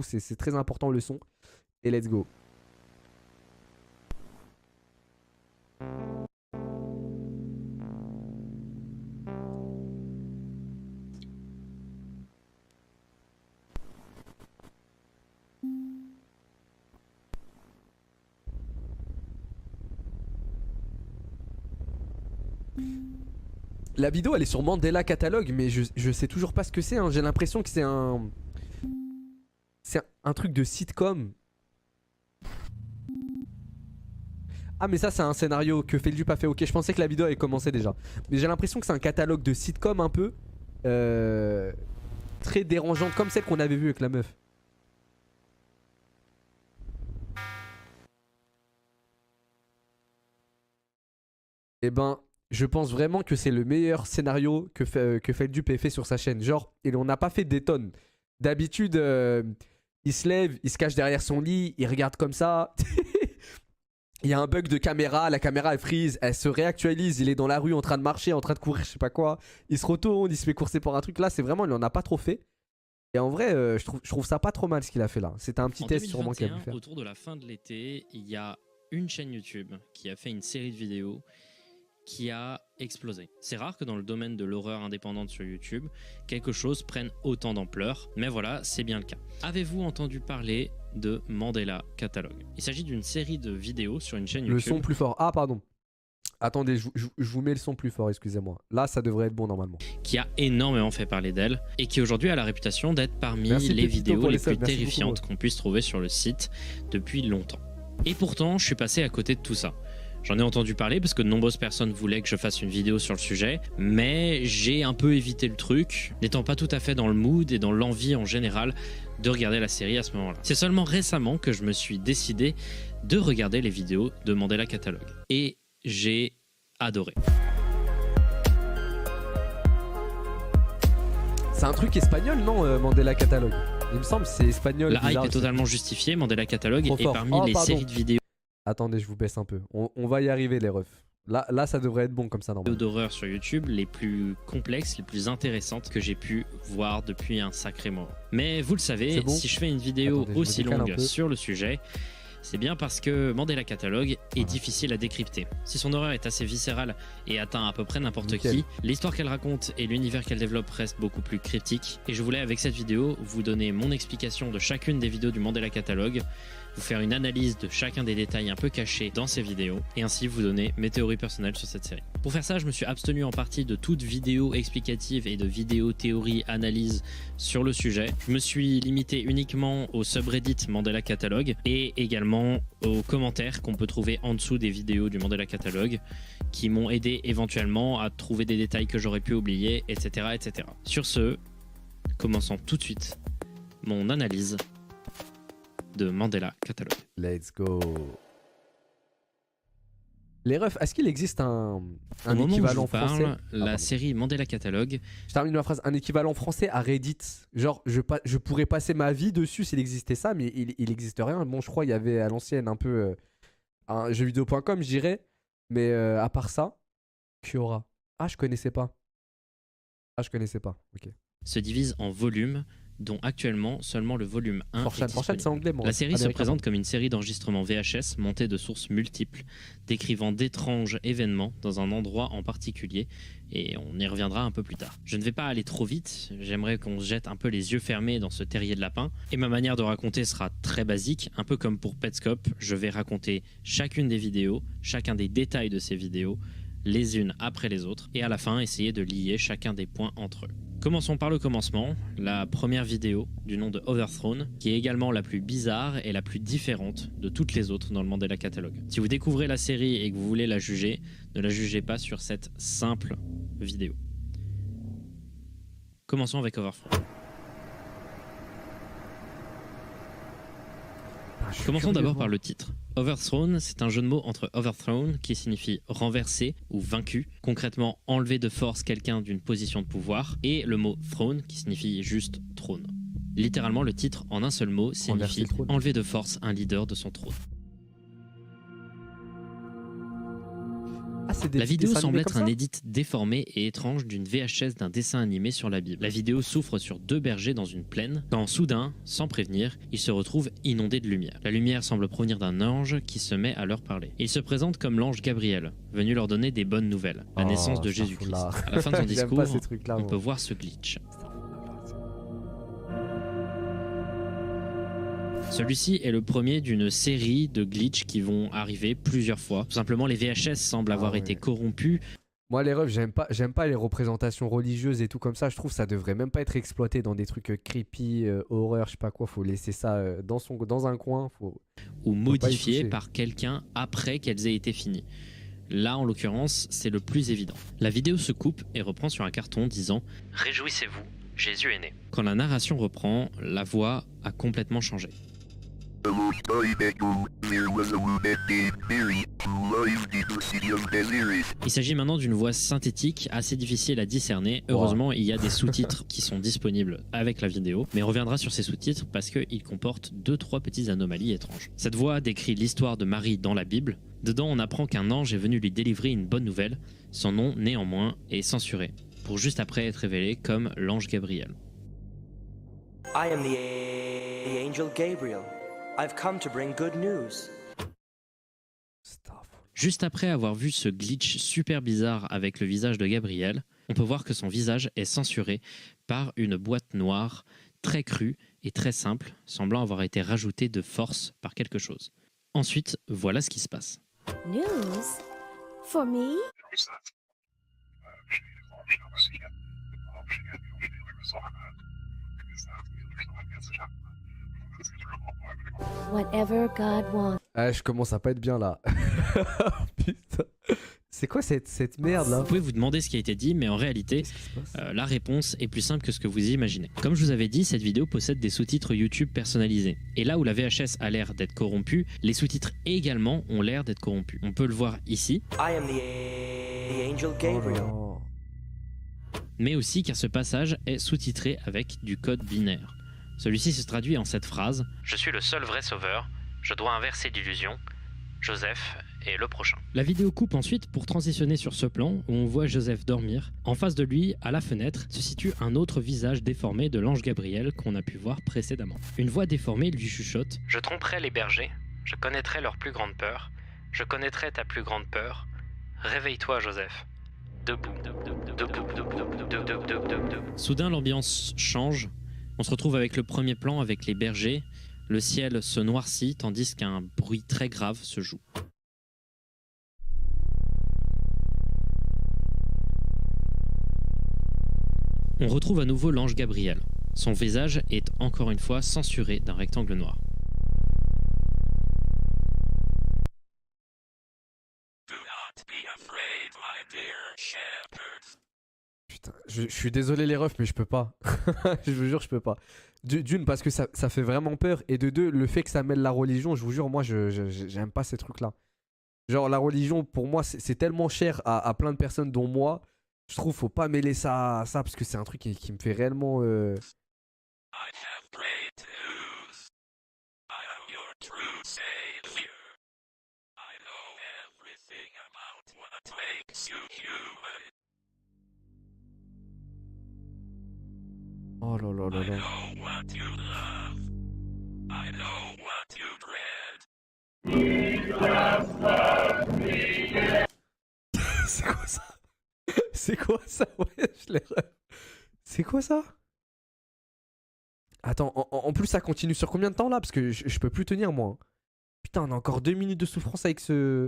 C'est très important le son. Et let's go. La vidéo elle est sur Mandela Catalogue, mais je sais toujours pas ce que c'est, hein. J'ai l'impression que c'est un... C'est un truc de sitcom. Ah mais ça c'est un scénario que Feldup a fait, ok, je pensais que la vidéo avait commencé déjà. Mais j'ai l'impression que c'est un catalogue de sitcom un peu très dérangeante, comme celle qu'on avait vue avec la meuf. Eh ben, je pense vraiment que c'est le meilleur scénario que Feldup ait fait sur sa chaîne. Genre, on n'a pas fait des tonnes. D'habitude, il se lève, il se cache derrière son lit, il regarde comme ça. Il y a un bug de caméra, la caméra elle freeze, elle se réactualise, il est dans la rue en train de marcher, en train de courir, je sais pas quoi. Il se retourne, il se fait courser pour un truc. Là, c'est vraiment, il en a pas trop fait. Et en vrai, je trouve ça pas trop mal ce qu'il a fait là. C'était un petit test sûrement qu'il a pu faire. Autour de la fin de l'été, il y a une chaîne YouTube qui a fait une série de vidéos qui a explosé. C'est rare que dans le domaine de l'horreur indépendante sur YouTube, quelque chose prenne autant d'ampleur, mais voilà, c'est bien le cas. Avez-vous entendu parler de Mandela Catalogue? Il s'agit d'une série de vidéos sur une chaîne YouTube. Le son plus fort. Ah pardon. Attendez, je vous mets le son plus fort, excusez-moi. Là, ça devrait être bon normalement. Qui a énormément fait parler d'elle et qui aujourd'hui a la réputation d'être parmi les vidéos les plus terrifiantes qu'on puisse trouver sur le site depuis longtemps. Et pourtant, je suis passé à côté de tout ça. J'en ai entendu parler parce que de nombreuses personnes voulaient que je fasse une vidéo sur le sujet, mais j'ai un peu évité le truc, n'étant pas tout à fait dans le mood et dans l'envie en général de regarder la série à ce moment-là. C'est seulement récemment que je me suis décidé de regarder les vidéos de Mandela Catalogue. Et j'ai adoré. C'est un truc espagnol, non, Mandela Catalogue? Il me semble que c'est espagnol. La hype est totalement justifiée, Mandela Catalogue est parmi les séries de vidéos. Attendez, je vous baisse un peu. On va y arriver les refs. Là, ça devrait être bon comme ça normalement. D'horreur sur YouTube les plus complexes, les plus intéressantes que j'ai pu voir depuis un sacré moment. Mais vous le savez, bon, si je fais une vidéo aussi longue sur le sujet, c'est bien parce que Mandela Catalogue est difficile à décrypter. Si son horreur est assez viscérale et atteint à peu près n'importe qui, l'histoire qu'elle raconte et l'univers qu'elle développe restent beaucoup plus critiques. Et je voulais avec cette vidéo vous donner mon explication de chacune des vidéos du Mandela Catalogue, vous faire une analyse de chacun des détails un peu cachés dans ces vidéos et ainsi vous donner mes théories personnelles sur cette série. Pour faire ça, je me suis abstenu en partie de toute vidéo explicative et de vidéo théorie analyse sur le sujet. Je me suis limité uniquement au subreddit Mandela Catalogue et également aux commentaires qu'on peut trouver en dessous des vidéos du Mandela Catalogue qui m'ont aidé éventuellement à trouver des détails que j'aurais pu oublier, etc., etc. Sur ce, commençons tout de suite mon analyse de Mandela Catalogue. Let's go. Les refs, est-ce qu'il existe un équivalent français? La série Mandela Catalogue. Je termine ma phrase. Un équivalent français à Reddit. Genre, je pourrais passer ma vie dessus s'il existait ça, mais il existe rien. Bon, je crois qu'il y avait à l'ancienne un peu un jeuxvideo.com, je dirais. Mais à part ça, Quora. Ah, je connaissais pas. Ok. Se divise en volumes, dont actuellement seulement le volume 1 est disponible. C'est anglais, moi. La série se présente comme une série d'enregistrements VHS montée de sources multiples, décrivant d'étranges événements dans un endroit en particulier, et on y reviendra un peu plus tard. Je ne vais pas aller trop vite, j'aimerais qu'on se jette un peu les yeux fermés dans ce terrier de lapin, et ma manière de raconter sera très basique, un peu comme pour Petscope, je vais raconter chacune des vidéos, chacun des détails de ces vidéos, les unes après les autres, et à la fin essayer de lier chacun des points entre eux. Commençons par le commencement, la première vidéo du nom de Overthrown, qui est également la plus bizarre et la plus différente de toutes les autres dans le Mandela Catalogue. Si vous découvrez la série et que vous voulez la juger, ne la jugez pas sur cette simple vidéo. Commençons avec Overthrown. Commençons d'abord par le titre. Overthrown, c'est un jeu de mots entre overthrown, qui signifie renverser ou vaincu, concrètement enlever de force quelqu'un d'une position de pouvoir, et le mot throne, qui signifie juste trône. Littéralement, le titre en un seul mot signifie enlever de force un leader de son trône. Ah, c'est des La vidéo dessins semble animés être comme un ça édit déformé et étrange d'une VHS d'un dessin animé sur la Bible. La vidéo souffre sur 2 bergers dans une plaine, quand soudain, sans prévenir, ils se retrouvent inondés de lumière. La lumière semble provenir d'un ange qui se met à leur parler. Il se présente comme l'ange Gabriel, venu leur donner des bonnes nouvelles, la naissance de Jésus-Christ. À la fin de son discours, on peut voir ce glitch. Celui-ci est le premier d'une série de glitches qui vont arriver plusieurs fois. Tout simplement, les VHS semblent avoir été corrompus. Moi, les refs, j'aime pas les représentations religieuses et tout comme ça. Je trouve que ça devrait même pas être exploité dans des trucs creepy, horreur, je sais pas quoi. Faut laisser ça dans un coin. Ou modifié par quelqu'un après qu'elles aient été finies. Là, en l'occurrence, c'est le plus évident. La vidéo se coupe et reprend sur un carton disant « Réjouissez-vous, Jésus est né ». Quand la narration reprend, la voix a complètement changé. Il s'agit maintenant d'une voix synthétique assez difficile à discerner. Heureusement, il y a des sous-titres qui sont disponibles avec la vidéo, mais on reviendra sur ces sous-titres parce qu'ils comportent 2-3 petites anomalies étranges. Cette voix décrit l'histoire de Marie dans la Bible. Dedans, on apprend qu'un ange est venu lui délivrer une bonne nouvelle. Son nom, néanmoins, est censuré, pour juste après être révélé comme l'ange Gabriel. I am the angel Gabriel. I've come to bring good news. Juste après avoir vu ce glitch super bizarre avec le visage de Gabriel, on peut voir que son visage est censuré par une boîte noire très crue et très simple, semblant avoir été rajoutée de force par quelque chose. Ensuite, voilà ce qui se passe. News? For me? Whatever God wants. Ah, je commence à pas être bien là. Putain. C'est quoi cette merde là? Vous pouvez vous demander ce qui a été dit, mais en réalité, la réponse est plus simple que ce que vous imaginez. Comme je vous avais dit, cette vidéo possède des sous-titres YouTube personnalisés. Et là où la VHS a l'air d'être corrompue, les sous-titres également ont l'air d'être corrompus. On peut le voir ici. I am the angel Gabriel. Oh, mais aussi car ce passage est sous-titré avec du code binaire. Celui-ci se traduit en cette phrase « Je suis le seul vrai sauveur, je dois inverser l'illusion, Joseph est le prochain ». La vidéo coupe ensuite pour transitionner sur ce plan où on voit Joseph dormir. En face de lui, à la fenêtre, se situe un autre visage déformé de l'ange Gabriel qu'on a pu voir précédemment. Une voix déformée lui chuchote « Je tromperai les bergers, je connaîtrai leur plus grande peur, je connaîtrai ta plus grande peur, réveille-toi Joseph. Debout. Soudain l'ambiance change. On se retrouve avec le premier plan avec les bergers. Le ciel se noircit tandis qu'un bruit très grave se joue. On retrouve à nouveau l'ange Gabriel. Son visage est encore une fois censuré d'un rectangle noir. putain, je suis désolé les refs, mais je peux pas. Je vous jure, je peux pas. D'une, parce que ça fait vraiment peur. Et de deux, le fait que ça mêle la religion, je vous jure, moi, j'aime pas ces trucs-là. Genre, la religion, pour moi, c'est tellement cher à plein de personnes, dont moi. Je trouve faut pas mêler ça à ça, parce que c'est un truc qui me fait réellement... Oh là là là là. C'est quoi ça? C'est quoi ça? Ouais, je l'ai... C'est quoi ça? Attends, en plus ça continue sur combien de temps là? Parce que je peux plus tenir moi. Putain, on a encore 2 minutes de souffrance avec ce...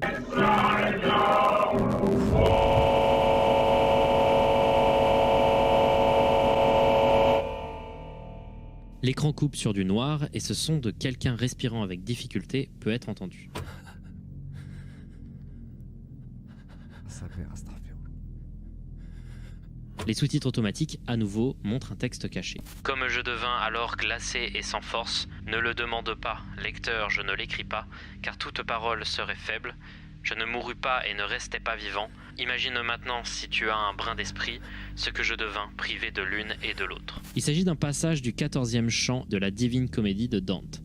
L'écran coupe sur du noir et ce son de quelqu'un respirant avec difficulté peut être entendu. Les sous-titres automatiques, à nouveau, montrent un texte caché. Comme je devins alors glacé et sans force, ne le demande pas, lecteur, je ne l'écris pas, car toute parole serait faible. Je ne mourus pas et ne restais pas vivant. Imagine maintenant, si tu as un brin d'esprit, ce que je devins, privé de l'une et de l'autre. Il s'agit d'un passage du 14e chant de la Divine Comédie de Dante.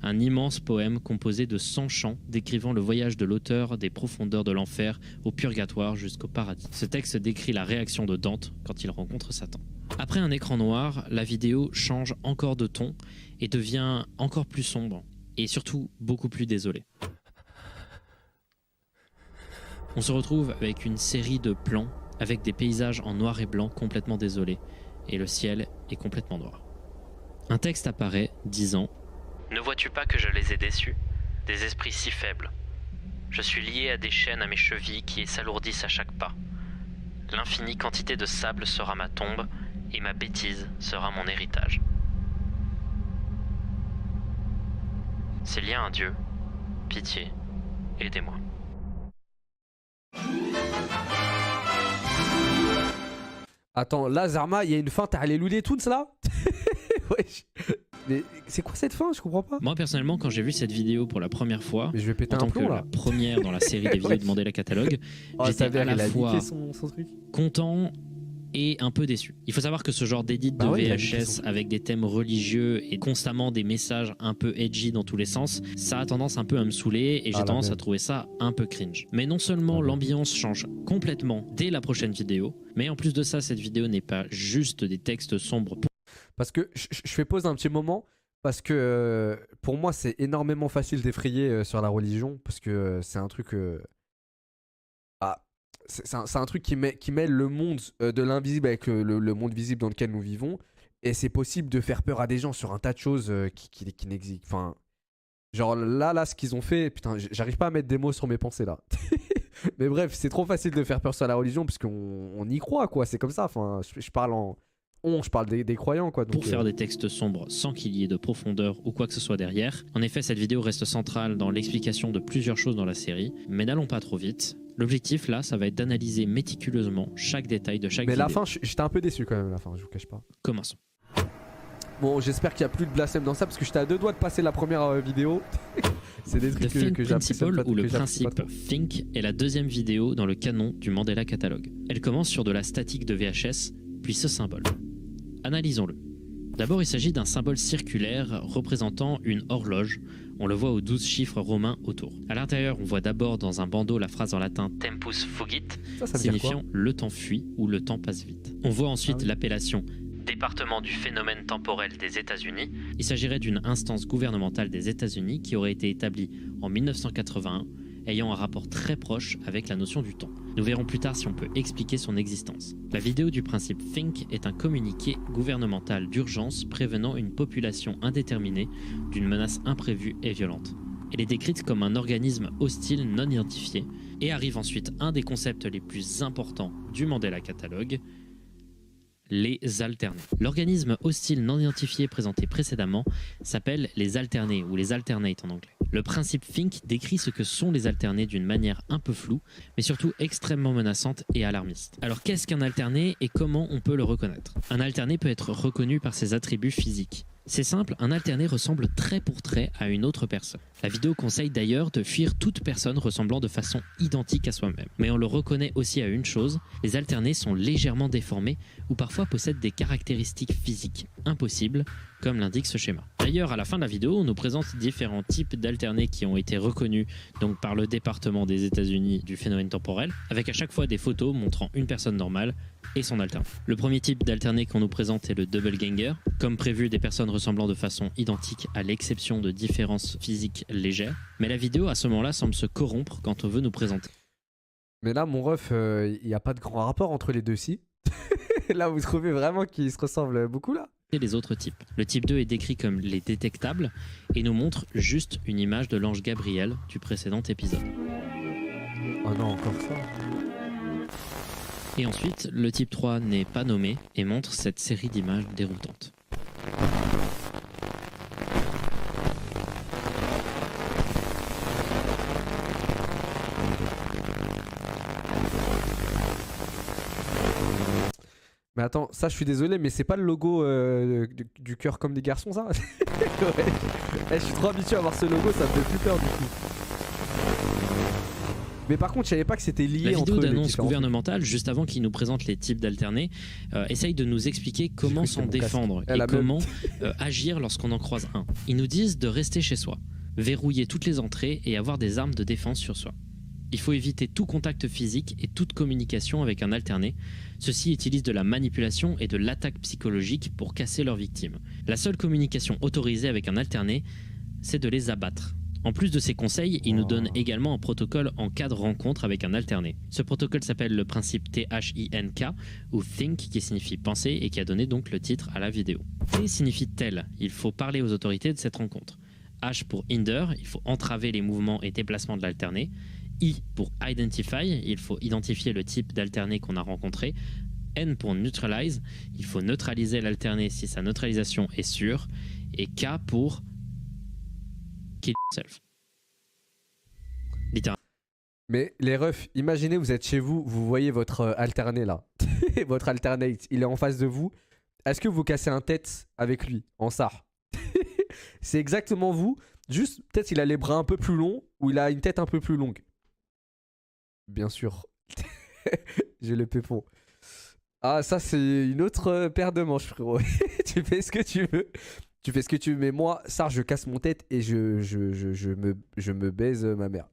un immense poème composé de 100 chants décrivant le voyage de l'auteur des profondeurs de l'enfer au purgatoire jusqu'au paradis. Ce texte décrit la réaction de Dante quand il rencontre Satan. Après un écran noir, la vidéo change encore de ton et devient encore plus sombre et surtout beaucoup plus désolée. On se retrouve avec une série de plans avec des paysages en noir et blanc complètement désolés et le ciel est complètement noir. Un texte apparaît disant « Ne vois-tu pas que je les ai déçus, des esprits si faibles? Je suis lié à des chaînes à mes chevilles qui s'alourdissent à chaque pas. L'infinie quantité de sable sera ma tombe et ma bêtise sera mon héritage. S'il y a un Dieu, pitié, aidez-moi. » Attends, là Zarma, il y a une fin, t'as Alléluia Toons là? Wesh. Mais c'est quoi cette fin? Je comprends pas. Moi personnellement, quand j'ai vu cette vidéo pour la première fois, mais je vais péter en tant un plomb, que là. la première dans la série des vidéos de Mandela Catalogue, j'étais à la fois son truc. content et un peu déçu. Il faut savoir que ce genre d'édit de VHS avec des thèmes religieux et constamment des messages un peu edgy dans tous les sens, ça a tendance un peu à me saouler et j'ai tendance à trouver ça un peu cringe. Mais non seulement l'ambiance change complètement dès la prochaine vidéo, mais en plus de ça, cette vidéo n'est pas juste des textes sombres. Parce que je fais pause un petit moment, parce que pour moi c'est énormément facile d'effrayer sur la religion, parce que c'est un truc... c'est un truc qui mêle le monde de l'invisible avec le monde visible dans lequel nous vivons. Et c'est possible de faire peur à des gens sur un tas de choses qui n'existent. Enfin, genre là, ce qu'ils ont fait, putain, j'arrive pas à mettre des mots sur mes pensées là. Mais bref, c'est trop facile de faire peur sur la religion parce qu'on y croit, quoi. C'est comme ça. Enfin, je parle des croyants, quoi. Donc, pour faire des textes sombres sans qu'il y ait de profondeur ou quoi que ce soit derrière. En effet, cette vidéo reste centrale dans l'explication de plusieurs choses dans la série, mais n'allons pas trop vite. L'objectif là, ça va être d'analyser méticuleusement chaque détail de chaque vidéo. Mais la fin, j'étais un peu déçu quand même, la fin, je vous cache pas. Commençons. Bon, j'espère qu'il n'y a plus de blasphème dans ça parce que j'étais à 2 doigts de passer la première vidéo. C'est des trucs The que j'apprécie Principle pas, ou le principe Think est la deuxième vidéo dans le canon du Mandela Catalogue. Elle commence sur de la statique de VHS, puis ce symbole. Analysons-le. D'abord, il s'agit d'un symbole circulaire représentant une horloge. On le voit aux 12 chiffres romains autour. À l'intérieur, on voit d'abord dans un bandeau la phrase en latin Tempus fugit, signifiant le temps fuit ou le temps passe vite. On voit ensuite l'appellation département du phénomène temporel des États-Unis. Il s'agirait d'une instance gouvernementale des États-Unis qui aurait été établie en 1981, ayant un rapport très proche avec la notion du temps. Nous verrons plus tard si on peut expliquer son existence. La vidéo du principe Think est un communiqué gouvernemental d'urgence prévenant une population indéterminée d'une menace imprévue et violente. Elle est décrite comme un organisme hostile non identifié et arrive ensuite un des concepts les plus importants du Mandela Catalogue, les alternés. L'organisme hostile non identifié présenté précédemment s'appelle les alternés ou les alternates en anglais. Le principe Think décrit ce que sont les alternés d'une manière un peu floue, mais surtout extrêmement menaçante et alarmiste. Alors qu'est-ce qu'un alterné et comment on peut le reconnaître? Un alterné peut être reconnu par ses attributs physiques. C'est simple, un alterné ressemble trait pour trait à une autre personne. La vidéo conseille d'ailleurs de fuir toute personne ressemblant de façon identique à soi-même. Mais on le reconnaît aussi à une chose, les alternés sont légèrement déformés ou parfois possèdent des caractéristiques physiques impossibles, comme l'indique ce schéma. D'ailleurs, à la fin de la vidéo, on nous présente différents types d'alternés qui ont été reconnus donc par le département des États-Unis du phénomène temporel, avec à chaque fois des photos montrant une personne normale et son alterné. Le premier type d'alterné qu'on nous présente est le double ganger. Comme prévu, des personnes ressemblant de façon identique à l'exception de différences physiques légères. Mais la vidéo à ce moment-là semble se corrompre quand on veut nous présenter. Mais là, mon ref, il n'y a pas de grand rapport entre les deux si. Là, vous trouvez vraiment qu'ils se ressemblent beaucoup là? Et les autres types. Le type 2 est décrit comme les détectables et nous montre juste une image de l'ange Gabriel du précédent épisode. Oh non, encore ça. Et ensuite, le type 3 n'est pas nommé et montre cette série d'images déroutantes. Mais attends, ça je suis désolé, mais c'est pas le logo du cœur comme des garçons, ça? Ouais. Je suis trop habitué à voir ce logo, ça me fait plus peur du coup. Mais par contre, je savais pas que c'était lié La entre vidéo eux, les d'annonce différents gouvernementale, juste avant qu'il nous présente les types d'alternés, essaye de nous expliquer comment cru que s'en c'était mon défendre casque. et comment agir lorsqu'on en croise un. Ils nous disent de rester chez soi, verrouiller toutes les entrées et avoir des armes de défense sur soi. Il faut éviter tout contact physique et toute communication avec un alterné. Ceux-ci utilisent de la manipulation et de l'attaque psychologique pour casser leurs victimes. La seule communication autorisée avec un alterné, c'est de les abattre. En plus de ces conseils, il nous donne également un protocole en cas de rencontre avec un alterné. Ce protocole s'appelle le principe THINK, ou Think, qui signifie penser et qui a donné donc le titre à la vidéo. T signifie tel, il faut parler aux autorités de cette rencontre. H pour hinder, il faut entraver les mouvements et déplacements de l'alterné. I pour identify, il faut identifier le type d'alterné qu'on a rencontré. N pour neutralize, il faut neutraliser l'alterné si sa neutralisation est sûre. Et K pour kill yourself. Littéralement. Mais les refs, imaginez vous êtes chez vous, vous voyez votre alterné là. Votre alternate, il est en face de vous. Est-ce que vous cassez un tête avec lui en SAR? C'est exactement vous. Juste, peut-être il a les bras un peu plus longs ou il a une tête un peu plus longue. Bien sûr. J'ai le pépon. Ah, ça, c'est une autre paire de manches, frérot. Tu fais ce que tu veux. Tu fais ce que tu veux. Mais moi, ça, je casse mon tête et je me baise ma mère.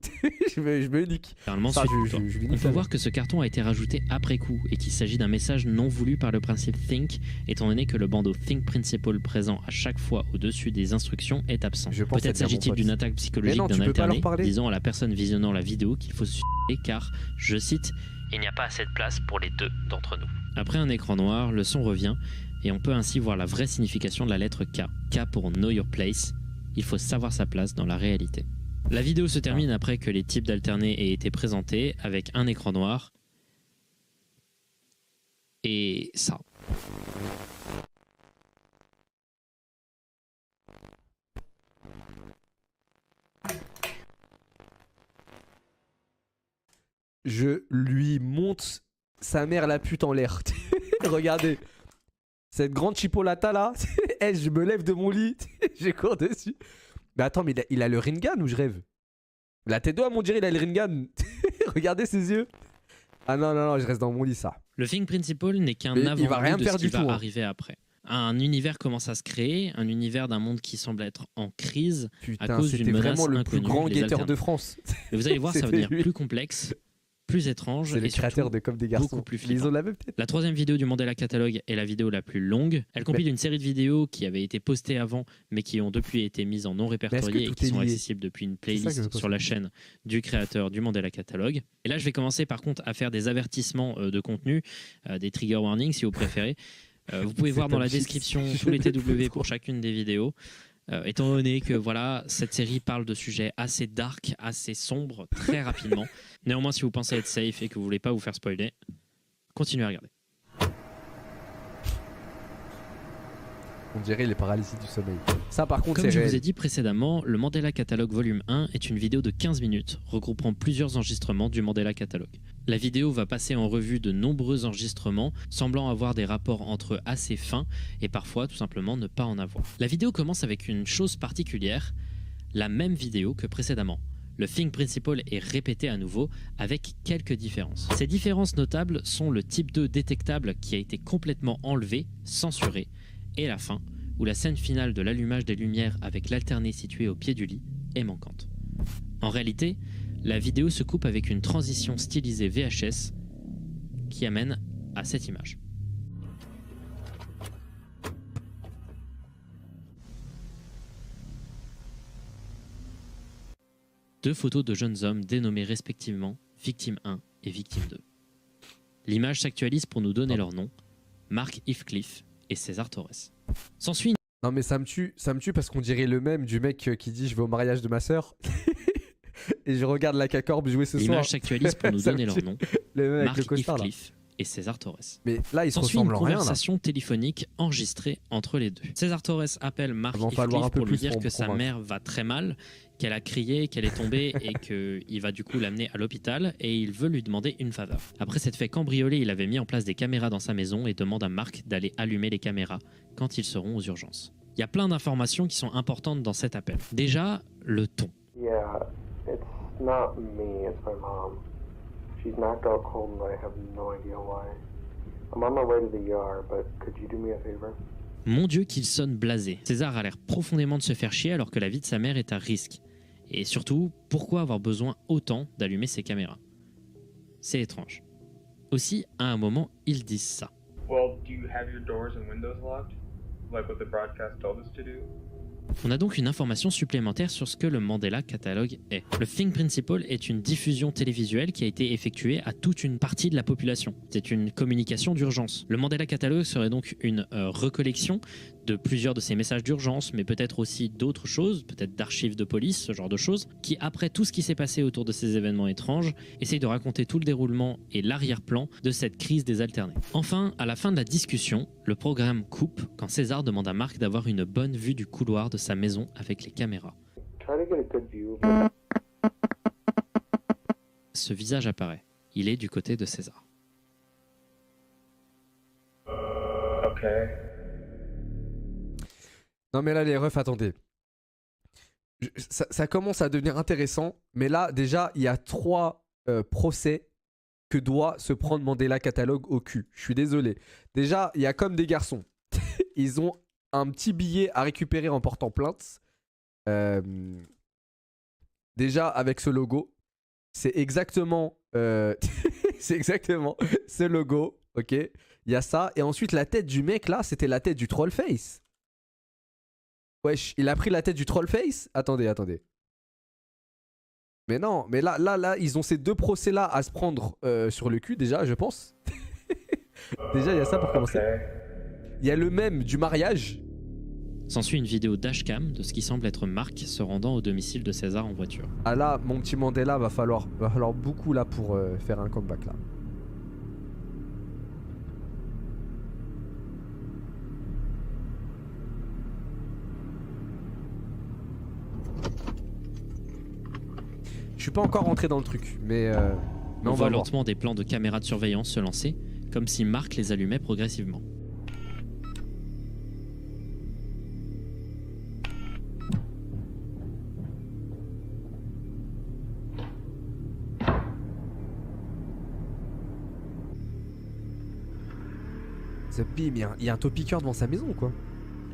je me nique. Ça, On peut voir que ce carton a été rajouté après coup et qu'il s'agit d'un message non voulu par le principe Think, étant donné que le bandeau Think Principle présent à chaque fois au-dessus des instructions est absent. Peut-être s'agit-il d'une attaque psychologique d'un alterné, disant à la personne visionnant la vidéo qu'il faut se suicider car, je cite, il n'y a pas assez de place pour les deux d'entre nous. Après un écran noir, le son revient et on peut ainsi voir la vraie signification de la lettre K. K pour Know Your Place, il faut savoir sa place dans la réalité. La vidéo se termine après que les types d'alternés aient été présentés avec un écran noir et ça. Je lui monte sa mère la pute en l'air. Regardez. Cette grande chipolata là. Je me lève de mon lit. Je cours dessus. Mais attends, mais il a le Rinnegan ou je rêve? La tête d'homme, on dirait il a le Rinnegan. Regardez ses yeux. Ah non, non, non, je reste dans mon lit ça. Le Think Principle n'est qu'un avant-goût de ce qui va arriver après. Un univers commence à se créer, un univers d'un monde qui semble être en crise à cause d'une menace inconnue. C'était vraiment le plus grand guetteur de France. Et vous allez voir, ça va devenir plus complexe, plus étrange et surtout de Comme des garçons. beaucoup plus flippant. La troisième vidéo du Mandela Catalogue est la vidéo la plus longue. Elle compile une série de vidéos qui avaient été postées avant mais qui ont depuis été mises en non répertorié et qui sont accessibles depuis une playlist sur la chaîne du créateur du Mandela Catalogue. Et là je vais commencer par contre à faire des avertissements de contenu, des trigger warnings si vous préférez. Vous pouvez voir dans la description tous les TW pour chacune des vidéos. Étant donné que voilà, cette série parle de sujets assez dark, assez sombres, très rapidement. Néanmoins, si vous pensez être safe et que vous voulez pas vous faire spoiler, continuez à regarder. On dirait les paralysies du sommeil. Ça par contre, comme je vous ai dit précédemment, le Mandela Catalogue Volume 1 est une vidéo de 15 minutes regroupant plusieurs enregistrements du Mandela Catalogue. La vidéo va passer en revue de nombreux enregistrements semblant avoir des rapports entre eux assez fins et parfois tout simplement ne pas en avoir. La vidéo commence avec une chose particulière, la même vidéo que précédemment. Le Think Principle est répété à nouveau avec quelques différences. Ces différences notables sont le type 2 détectable qui a été complètement enlevé, censuré, et la fin, où la scène finale de l'allumage des lumières avec l'alterné situé au pied du lit est manquante. En réalité, la vidéo se coupe avec une transition stylisée VHS qui amène à cette image. Deux photos de jeunes hommes dénommés respectivement Victime 1 et Victime 2. L'image s'actualise pour nous donner leur nom, Mark Heathcliff et César Torres. S'ensuit une... Non mais ça me tue parce qu'on dirait le même du mec qui dit je vais au mariage de ma sœur et je regarde la K-Corp jouer ce soir. L'image s'actualise pour nous donner leur nom, Mark Heathcliff et César Torres. Mais là ils se ressemblent en rien. Une conversation rien, téléphonique enregistrée entre les deux. César Torres appelle Mark Heathcliff pour lui dire que sa mère va très mal, qu'elle a crié, qu'elle est tombée et qu'il va du coup l'amener à l'hôpital et il veut lui demander une faveur. Après s'être fait cambrioler, il avait mis en place des caméras dans sa maison et demande à Mark d'aller allumer les caméras quand ils seront aux urgences. Il y a plein d'informations qui sont importantes dans cet appel. Déjà, le ton. Yeah, it's not me, it's my mom. She's knocked out cold and I have no idea why. I'm on my way to the ER, but could you do me a favor? Mon Dieu qu'il sonne blasé. César a l'air profondément de se faire chier alors que la vie de sa mère est à risque. Et surtout, pourquoi avoir besoin autant d'allumer ses caméras? C'est étrange. Aussi, à un moment, ils disent ça. Well, do you have your doors and windows locked? Like what the broadcast told us to do? On a donc une information supplémentaire sur ce que le Mandela Catalogue est. Le Think Principle est une diffusion télévisuelle qui a été effectuée à toute une partie de la population. C'est une communication d'urgence. Le Mandela Catalogue serait donc une recollection de plusieurs de ces messages d'urgence, mais peut-être aussi d'autres choses, peut-être d'archives de police, ce genre de choses, qui après tout ce qui s'est passé autour de ces événements étranges, essayent de raconter tout le déroulement et l'arrière-plan de cette crise des alternés. Enfin, à la fin de la discussion, le programme coupe quand César demande à Marc d'avoir une bonne vue du couloir de sa maison avec les caméras. Ce visage apparaît. Il est du côté de César. Ok. Non mais là les refs, attendez. Ça commence à devenir intéressant, mais là déjà il y a 3 procès que doit se prendre Mandela Catalogue au cul. Je suis désolé. Déjà, il y a comme des garçons. Ils ont un petit billet à récupérer en portant plainte. Déjà avec ce logo. C'est exactement c'est exactement ce logo. Ok. Il y a ça. Et ensuite la tête du mec là, c'était la tête du Trollface. Wesh, il a pris la tête du Trollface? Attendez. Mais non, mais là, ils ont ces 2 procès-là à se prendre sur le cul, déjà, je pense. Déjà, il y a ça pour commencer. Il y a le même du mariage. S'ensuit une vidéo dashcam de ce qui semble être Marc se rendant au domicile de César en voiture. Ah là, mon petit Mandela, va falloir beaucoup là pour faire un comeback là. Je suis pas encore rentré dans le truc, mais on voit lentement des plans de caméras de surveillance se lancer, comme si Marc les allumait progressivement. The Beam, il y a un topiqueur devant sa maison quoi.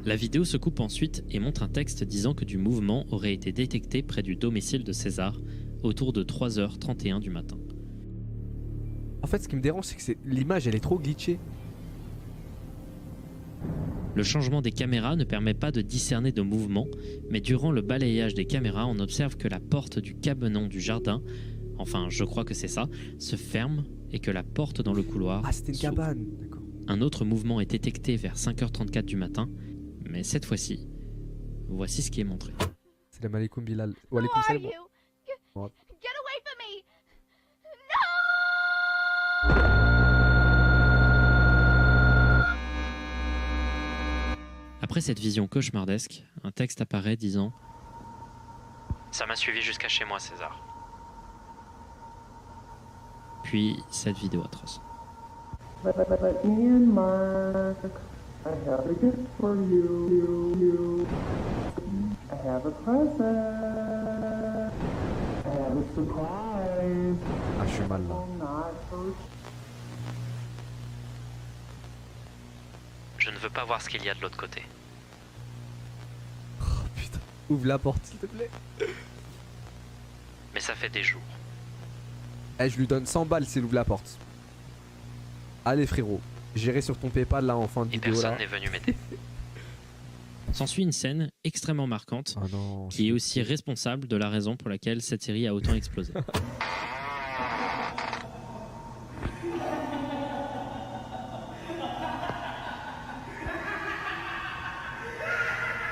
La vidéo se coupe ensuite et montre un texte disant que du mouvement aurait été détecté près du domicile de César autour de 3h31 du matin. En fait, ce qui me dérange, c'est que l'image, elle est trop glitchée. Le changement des caméras ne permet pas de discerner de mouvement, mais durant le balayage des caméras, on observe que la porte du cabanon du jardin, enfin je crois que c'est ça, se ferme et que la porte dans le couloir... Ah, c'était une cabane, d'accord. Un autre mouvement est détecté vers 5h34 du matin, mais cette fois-ci, voici ce qui est montré. Salam alaikum Bilal. Wa alaikum salam. Get away from me! Après cette vision cauchemardesque, un texte apparaît disant « Ça m'a suivi jusqu'à chez moi, César. » Puis cette vidéo atroce. Ian Mark, I have a gift for you. I have a present. I have a surprise. Ah, je suis mal là. Je ne veux pas voir ce qu'il y a de l'autre côté. Oh putain. Ouvre la porte s'il te plaît. Mais ça fait des jours. Eh, je lui donne 100 balles s'il ouvre la porte. Allez frérot, j'irai sur ton Paypal là en fin de vidéo là. Personne n'est venu m'aider. S'ensuit une scène extrêmement marquante qui est aussi responsable de la raison pour laquelle cette série a autant explosé.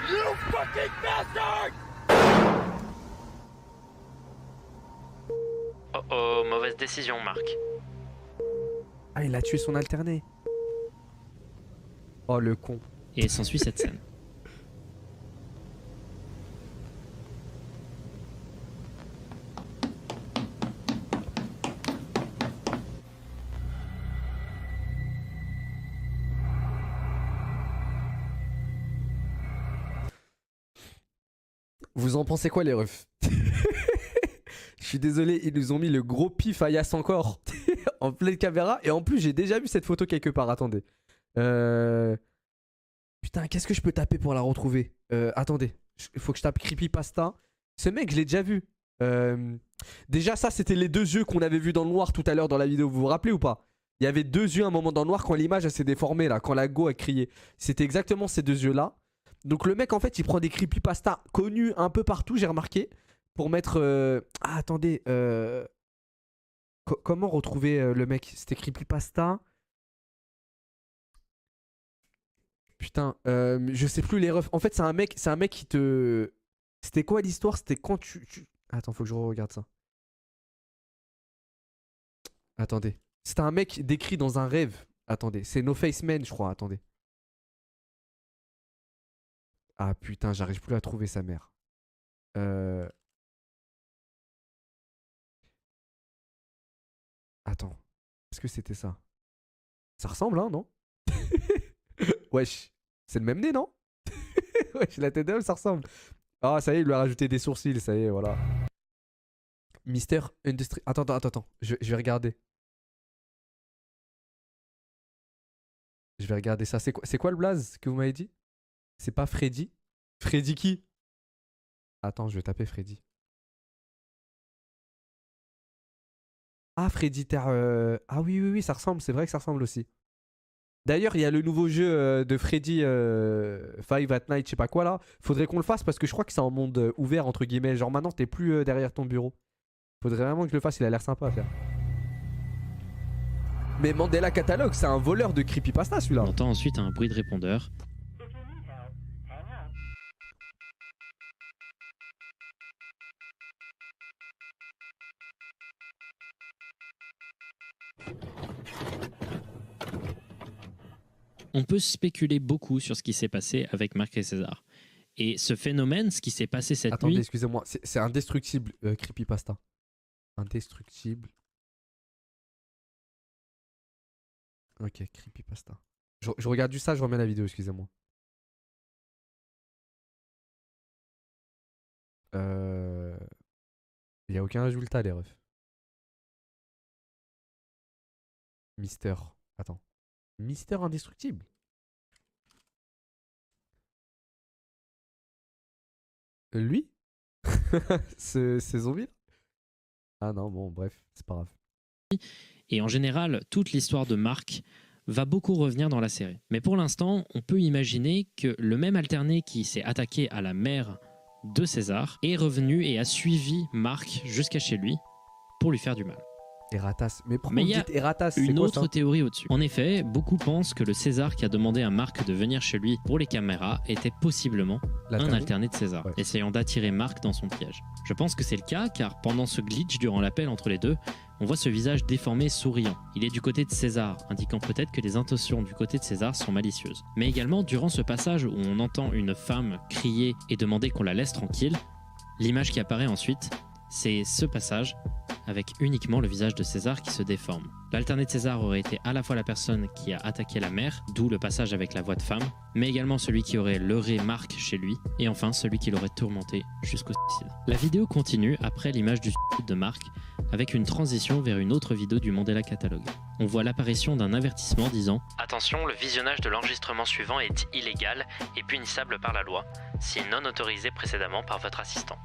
You fucking bastard! Oh oh, mauvaise décision, Marc. Ah, il a tué son alterné. Oh le con. Et s'ensuit cette scène. Vous en pensez quoi les refs? Je suis désolé, ils nous ont mis le gros pif à Yass encore en pleine caméra. Et en plus, j'ai déjà vu cette photo quelque part. Attendez. Putain, qu'est-ce que je peux taper pour la retrouver? Attendez, il faut que je tape Creepypasta. Ce mec, je l'ai déjà vu. Déjà, ça, c'était les deux yeux qu'on avait vus dans le noir tout à l'heure dans la vidéo. Vous vous rappelez ou pas? Il y avait deux yeux à un moment dans le noir quand l'image elle s'est déformée là, quand la go a crié. C'était exactement ces deux yeux là. Donc le mec en fait il prend des creepypasta connus un peu partout, j'ai remarqué, pour mettre... Ah attendez, comment retrouver le mec? C'était creepypasta. Putain, je sais plus les refs. En fait c'est un mec qui te... C'était quoi l'histoire? C'était quand Attends, faut que je regarde ça. Attendez. C'était un mec décrit dans un rêve. Attendez, c'est No Face Man, je crois. Attendez. Ah putain, j'arrive plus à trouver sa mère. Attends. Est-ce que c'était ça? Ça ressemble, hein, non? Wesh. C'est le même nez, non? Wesh, la tête d'homme, ça ressemble. Ah, ça y est, il lui a rajouté des sourcils, ça y est, voilà. Mister Industry. Attends. Je vais regarder. Je vais regarder ça. C'est quoi le blaze que vous m'avez dit? C'est pas Freddy? Freddy qui? Attends, je vais taper Freddy. Ah, Freddy Terre. Ah oui, ça ressemble. C'est vrai que ça ressemble aussi. D'ailleurs, il y a le nouveau jeu de Freddy Five at Night, je sais pas quoi là. Faudrait qu'on le fasse parce que je crois que c'est en monde ouvert, entre guillemets. Genre maintenant, t'es plus derrière ton bureau. Faudrait vraiment que je le fasse, il a l'air sympa à faire. Mais Mandela Catalogue, c'est un voleur de creepypasta celui-là. On entend ensuite un bruit de répondeur. On peut spéculer beaucoup sur ce qui s'est passé avec Marc et César. Et ce phénomène, ce qui s'est passé cette nuit... Attendez, excusez-moi, c'est indestructible, creepypasta. Indestructible. Ok, creepypasta. Je regarde juste ça, je remets la vidéo, excusez-moi. Il n'y a aucun résultat, les refs. Mister. Attends. Mister indestructible. Lui? Ce zombie? Ah non, bon, bref, c'est pas grave. Et en général, toute l'histoire de Marc va beaucoup revenir dans la série. Mais pour l'instant, on peut imaginer que le même alterné qui s'est attaqué à la mère de César est revenu et a suivi Marc jusqu'à chez lui pour lui faire du mal. Eratas. Mais pourquoi vous dites Eratas? Une autre théorie au-dessus. En effet, beaucoup pensent que le César qui a demandé à Marc de venir chez lui pour les caméras était possiblement un alterné de César, essayant d'attirer Marc dans son piège. Je pense que c'est le cas car pendant ce glitch durant l'appel entre les deux, on voit ce visage déformé souriant. Il est du côté de César, indiquant peut-être que les intentions du côté de César sont malicieuses. Mais également, durant ce passage où on entend une femme crier et demander qu'on la laisse tranquille, l'image qui apparaît ensuite, c'est ce passage avec uniquement le visage de César qui se déforme. L'alterné de César aurait été à la fois la personne qui a attaqué la mère, d'où le passage avec la voix de femme, mais également celui qui aurait leurré Marc chez lui, et enfin celui qui l'aurait tourmenté jusqu'au suicide. La vidéo continue après l'image du suicide de Marc, avec une transition vers une autre vidéo du Mandela Catalogue. On voit l'apparition d'un avertissement disant « Attention, le visionnage de l'enregistrement suivant est illégal et punissable par la loi, si non autorisé précédemment par votre assistant.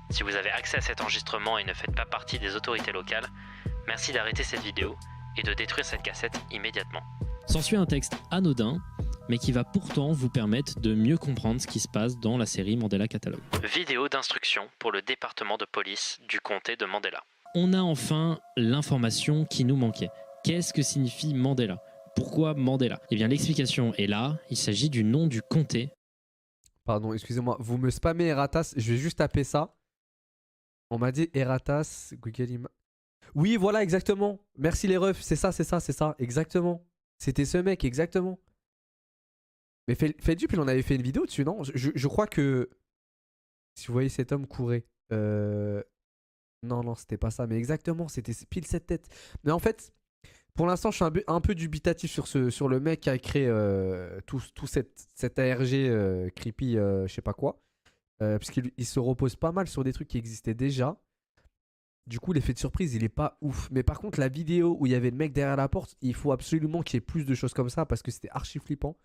Si vous avez accès à cet enregistrement et ne faites pas partie des autorités locales, merci d'arrêter cette vidéo et de détruire cette cassette immédiatement. » S'ensuit un texte anodin, mais qui va pourtant vous permettre de mieux comprendre ce qui se passe dans la série Mandela Catalogue. Vidéo d'instruction pour le département de police du comté de Mandela. On a enfin l'information qui nous manquait. Qu'est-ce que signifie Mandela? Pourquoi Mandela? Eh bien l'explication est là, il s'agit du nom du comté. Pardon, excusez-moi, vous me spammez Eratas, je vais juste taper ça. On m'a dit Eratas, Google Images. Oui, voilà, exactement. Merci les refs, c'est ça, exactement. C'était ce mec, exactement. Mais Feldup, il en avait fait une vidéo dessus, non? Je crois que... Si vous voyez cet homme courir. Non, c'était pas ça, mais exactement, c'était pile cette tête. Mais en fait, pour l'instant, je suis un peu dubitatif sur le mec qui a créé tout cet ARG creepy, je sais pas quoi. Parce qu'il se repose pas mal sur des trucs qui existaient déjà. Du coup, l'effet de surprise, il est pas ouf. Mais par contre, la vidéo où il y avait le mec derrière la porte, il faut absolument qu'il y ait plus de choses comme ça parce que c'était archi flippant.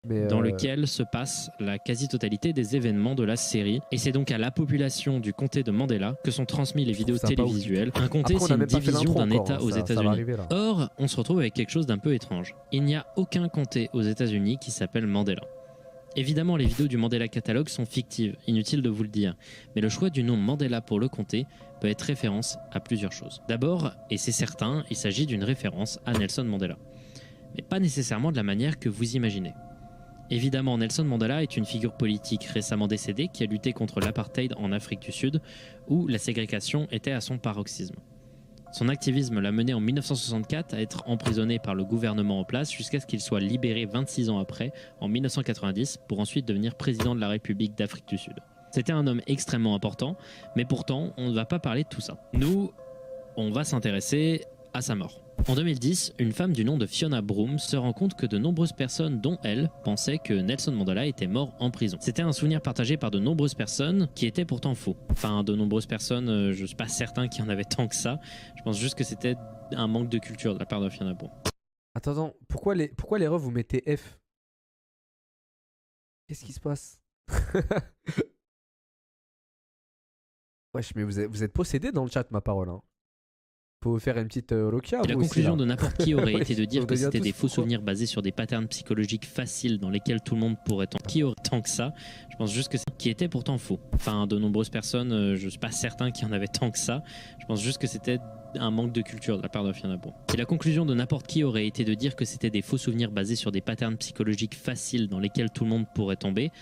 Mais dans lequel se passe la quasi-totalité des événements de la série. Et c'est donc à la population du comté de Mandela que sont transmis les vidéos télévisuelles. Un comté, c'est une division d'un État aux États-Unis. Or, on se retrouve avec quelque chose d'un peu étrange. Il n'y a aucun comté aux États-Unis qui s'appelle Mandela. Évidemment, les vidéos du Mandela Catalogue sont fictives, inutile de vous le dire. Mais le choix du nom Mandela pour le comté peut être référence à plusieurs choses. D'abord, et c'est certain, il s'agit d'une référence à Nelson Mandela. Mais pas nécessairement de la manière que vous imaginez. Évidemment, Nelson Mandela est une figure politique récemment décédée qui a lutté contre l'apartheid en Afrique du Sud, où la ségrégation était à son paroxysme. Son activisme l'a mené en 1964 à être emprisonné par le gouvernement en place jusqu'à ce qu'il soit libéré 26 ans après, en 1990, pour ensuite devenir président de la République d'Afrique du Sud. C'était un homme extrêmement important, mais pourtant, on ne va pas parler de tout ça. Nous, on va s'intéresser à sa mort. En 2010, une femme du nom de Fiona Broome se rend compte que de nombreuses personnes, dont elle, pensaient que Nelson Mandela était mort en prison. C'était un souvenir partagé par de nombreuses personnes qui était pourtant faux. Enfin, de nombreuses personnes, je ne suis pas certain qu'il y en avait tant que ça. Je pense juste que c'était un manque de culture de la part de Fiona Broome. Attends, pourquoi les refs vous mettez F? Qu'est-ce qui se passe? Wesh, mais vous êtes possédé dans le chat, ma parole. Hein. Faut faire une petite Rokia. La conclusion de n'importe qui aurait été de dire que c'était des faux souvenirs basés sur des patterns psychologiques faciles dans lesquels tout le monde pourrait tomber. Qui aurait tant que ça? Je pense juste que c'est qui était pourtant faux. Enfin, de nombreuses personnes, je suis pas certain qu'il y en avait tant que ça. Je pense juste que c'était un manque de culture de la part de Fiona Broome. Et la conclusion de n'importe qui aurait été de dire que c'était des faux souvenirs basés sur des patterns psychologiques faciles dans lesquels tout le monde pourrait tomber.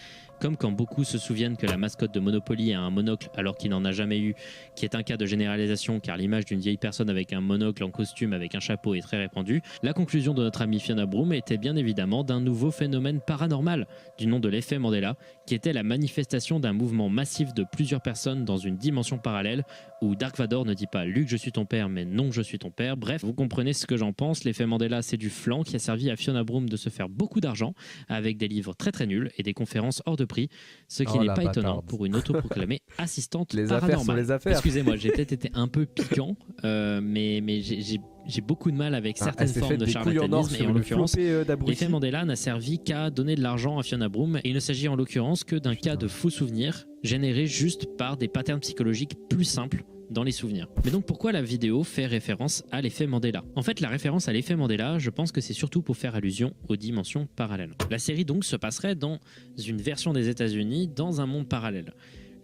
Comme quand beaucoup se souviennent que la mascotte de Monopoly a un monocle alors qu'il n'en a jamais eu, qui est un cas de généralisation car l'image d'une vieille personne avec un monocle en costume avec un chapeau est très répandue, la conclusion de notre amie Fiona Broome était bien évidemment d'un nouveau phénomène paranormal du nom de l'effet Mandela, qui était la manifestation d'un mouvement massif de plusieurs personnes dans une dimension parallèle où Dark Vador ne dit pas « Luke, je suis ton père » mais « Non, je suis ton père ». Bref, vous comprenez ce que j'en pense, l'effet Mandela c'est du flan qui a servi à Fiona Broome de se faire beaucoup d'argent avec des livres très très nuls et des conférences hors de prix, ce qui n'est pas étonnant pour une autoproclamée assistante paranormale. Les affaires. Excusez-moi, j'ai peut-être été un peu piquant, mais j'ai beaucoup de mal avec certaines formes de charlatanisme et en l'occurrence, l'effet Mandela n'a servi qu'à donner de l'argent à Fiona Broome et il ne s'agit en l'occurrence que d'un cas de faux souvenirs générés juste par des patterns psychologiques plus simples dans les souvenirs. Mais donc pourquoi la vidéo fait référence à l'effet Mandela? En fait, la référence à l'effet Mandela, je pense que c'est surtout pour faire allusion aux dimensions parallèles. La série donc se passerait dans une version des États-Unis dans un monde parallèle.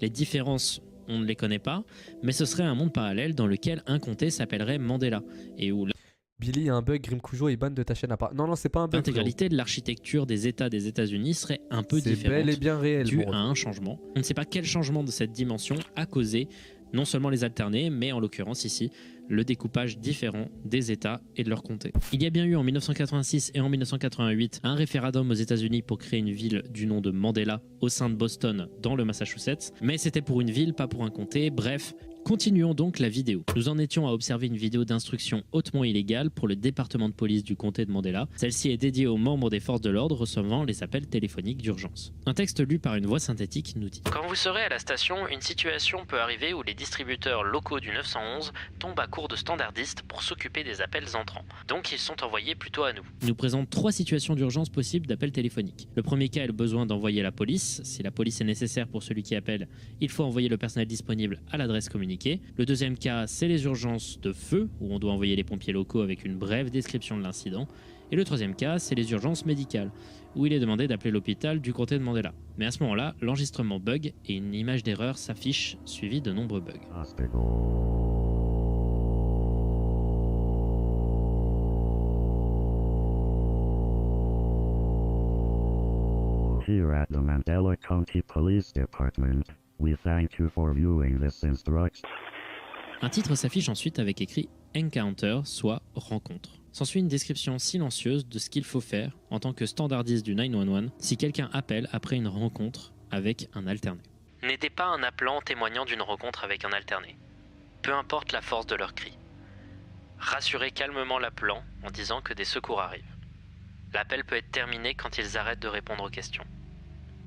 Les différences, on ne les connaît pas, mais ce serait un monde parallèle dans lequel un comté s'appellerait Mandela et où Billy, il y a un bug, Grim Cujo, il banne de ta chaîne à part. Non, c'est pas un bug. L'intégralité de l'architecture des États des États-Unis serait un peu différente. C'est bel et bien réel. Dû à un changement. On ne sait pas quel changement de cette dimension a causé non seulement les alternés, mais en l'occurrence ici, le découpage différent des États et de leurs comtés. Il y a bien eu en 1986 et en 1988 un référendum aux États-Unis pour créer une ville du nom de Mandela au sein de Boston dans le Massachusetts, mais c'était pour une ville, pas pour un comté. Bref, continuons donc la vidéo. Nous en étions à observer une vidéo d'instruction hautement illégale pour le département de police du comté de Mandela. Celle-ci est dédiée aux membres des forces de l'ordre recevant les appels téléphoniques d'urgence. Un texte lu par une voix synthétique nous dit: Quand vous serez à la station, une situation peut arriver où les distributeurs locaux du 911 tombent à court de standardistes pour s'occuper des appels entrants. Donc ils sont envoyés plutôt à nous. Il nous présente 3 situations d'urgence possibles d'appels téléphoniques. Le premier cas est le besoin d'envoyer la police. Si la police est nécessaire pour celui qui appelle, il faut envoyer le personnel disponible à l'adresse communiquée. Le deuxième cas, c'est les urgences de feu, où on doit envoyer les pompiers locaux avec une brève description de l'incident. Et le troisième cas, c'est les urgences médicales, où il est demandé d'appeler l'hôpital du comté de Mandela. Mais à ce moment-là, l'enregistrement bug et une image d'erreur s'affiche, suivie de nombreux bugs. Here at the Mandela County Police Department, we thank you for viewing this instruction. Un titre s'affiche ensuite avec écrit Encounter, soit rencontre. S'ensuit une description silencieuse de ce qu'il faut faire en tant que standardiste du 911 si quelqu'un appelle après une rencontre avec un alterné. N'était pas un appelant témoignant d'une rencontre avec un alterné. Peu importe la force de leur cri. Rassurez calmement l'appelant en disant que des secours arrivent. L'appel peut être terminé quand ils arrêtent de répondre aux questions.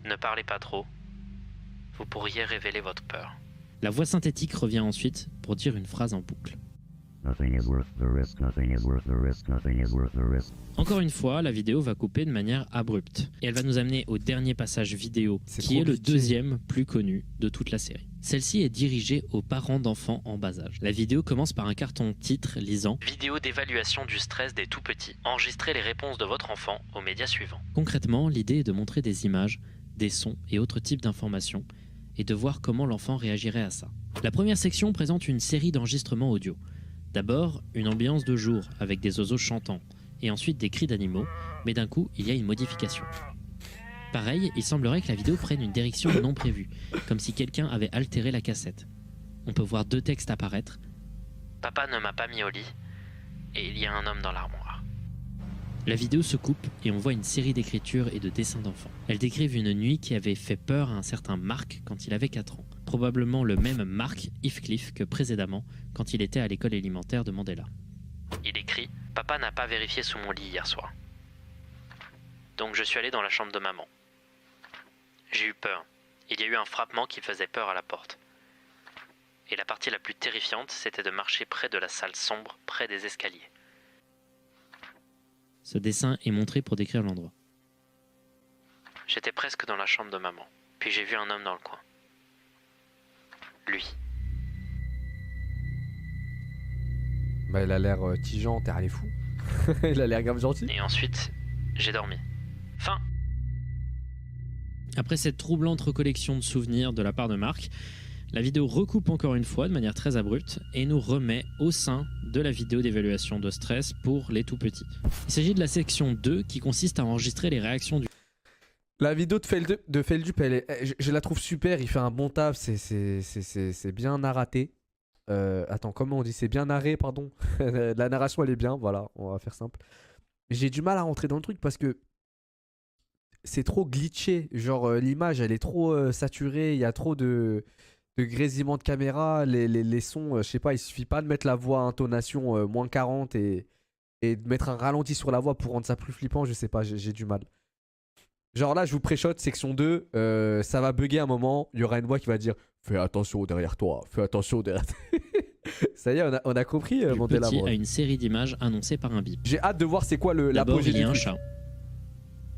Ne parlez pas trop. Vous pourriez révéler votre peur. La voix synthétique revient ensuite pour dire une phrase en boucle. Nothing is worth the risk, nothing is worth the risk, nothing is worth the risk. Encore une fois, la vidéo va couper de manière abrupte. Et elle va nous amener au dernier passage vidéo, qui est le deuxième plus connu de toute la série. Celle-ci est dirigée aux parents d'enfants en bas âge. La vidéo commence par un carton titre lisant « Vidéo d'évaluation du stress des tout-petits. Enregistrez les réponses de votre enfant aux médias suivants ». Concrètement, l'idée est de montrer des images, des sons et autres types d'informations, et de voir comment l'enfant réagirait à ça. La première section présente une série d'enregistrements audio. D'abord, une ambiance de jour avec des oiseaux chantants, et ensuite des cris d'animaux, mais d'un coup, il y a une modification. Pareil, il semblerait que la vidéo prenne une direction non prévue, comme si quelqu'un avait altéré la cassette. On peut voir deux textes apparaître. « Papa ne m'a pas mis au lit, et il y a un homme dans l'armoire. » La vidéo se coupe et on voit une série d'écritures et de dessins d'enfants. Elles décrivent une nuit qui avait fait peur à un certain Mark quand il avait 4 ans. Probablement le même Mark Heathcliff que précédemment quand il était à l'école élémentaire de Mandela. Il écrit « Papa n'a pas vérifié sous mon lit hier soir. Donc je suis allé dans la chambre de maman. J'ai eu peur. Il y a eu un frappement qui faisait peur à la porte. Et la partie la plus terrifiante, c'était de marcher près de la salle sombre, près des escaliers. » Ce dessin est montré pour décrire l'endroit. J'étais presque dans la chambre de maman, puis j'ai vu un homme dans le coin. Lui. Bah il a l'air tigeant, t'es allé fou. Il a l'air grave gentil. Et ensuite, j'ai dormi. Fin. Après cette troublante recollection de souvenirs de la part de Mark, la vidéo recoupe encore une fois de manière très abrupte et nous remet au sein de la vidéo d'évaluation de stress pour les tout-petits. Il s'agit de la section 2 qui consiste à enregistrer les réactions du... La vidéo de Feldup, je la trouve super, il fait un bon taf, c'est bien narraté. Attends, comment on dit? C'est bien narré, pardon. La narration elle est bien, voilà, on va faire simple. J'ai du mal à rentrer dans le truc parce que c'est trop glitché, genre l'image elle est trop saturée, il y a trop de grésillement de caméra, les sons, je sais pas, il suffit pas de mettre la voix à intonation moins 40 et de mettre un ralenti sur la voix pour rendre ça plus flippant, je sais pas, j'ai du mal. Genre là je vous pré-shot, section 2, ça va bugger un moment, il y aura une voix qui va dire « Fais attention derrière toi, fais attention derrière toi ». Ça y est, on a compris Mandela. Le petit a une série d'images annoncées par un bip. J'ai hâte de voir c'est quoi l'apogée. D'abord il y a un chat,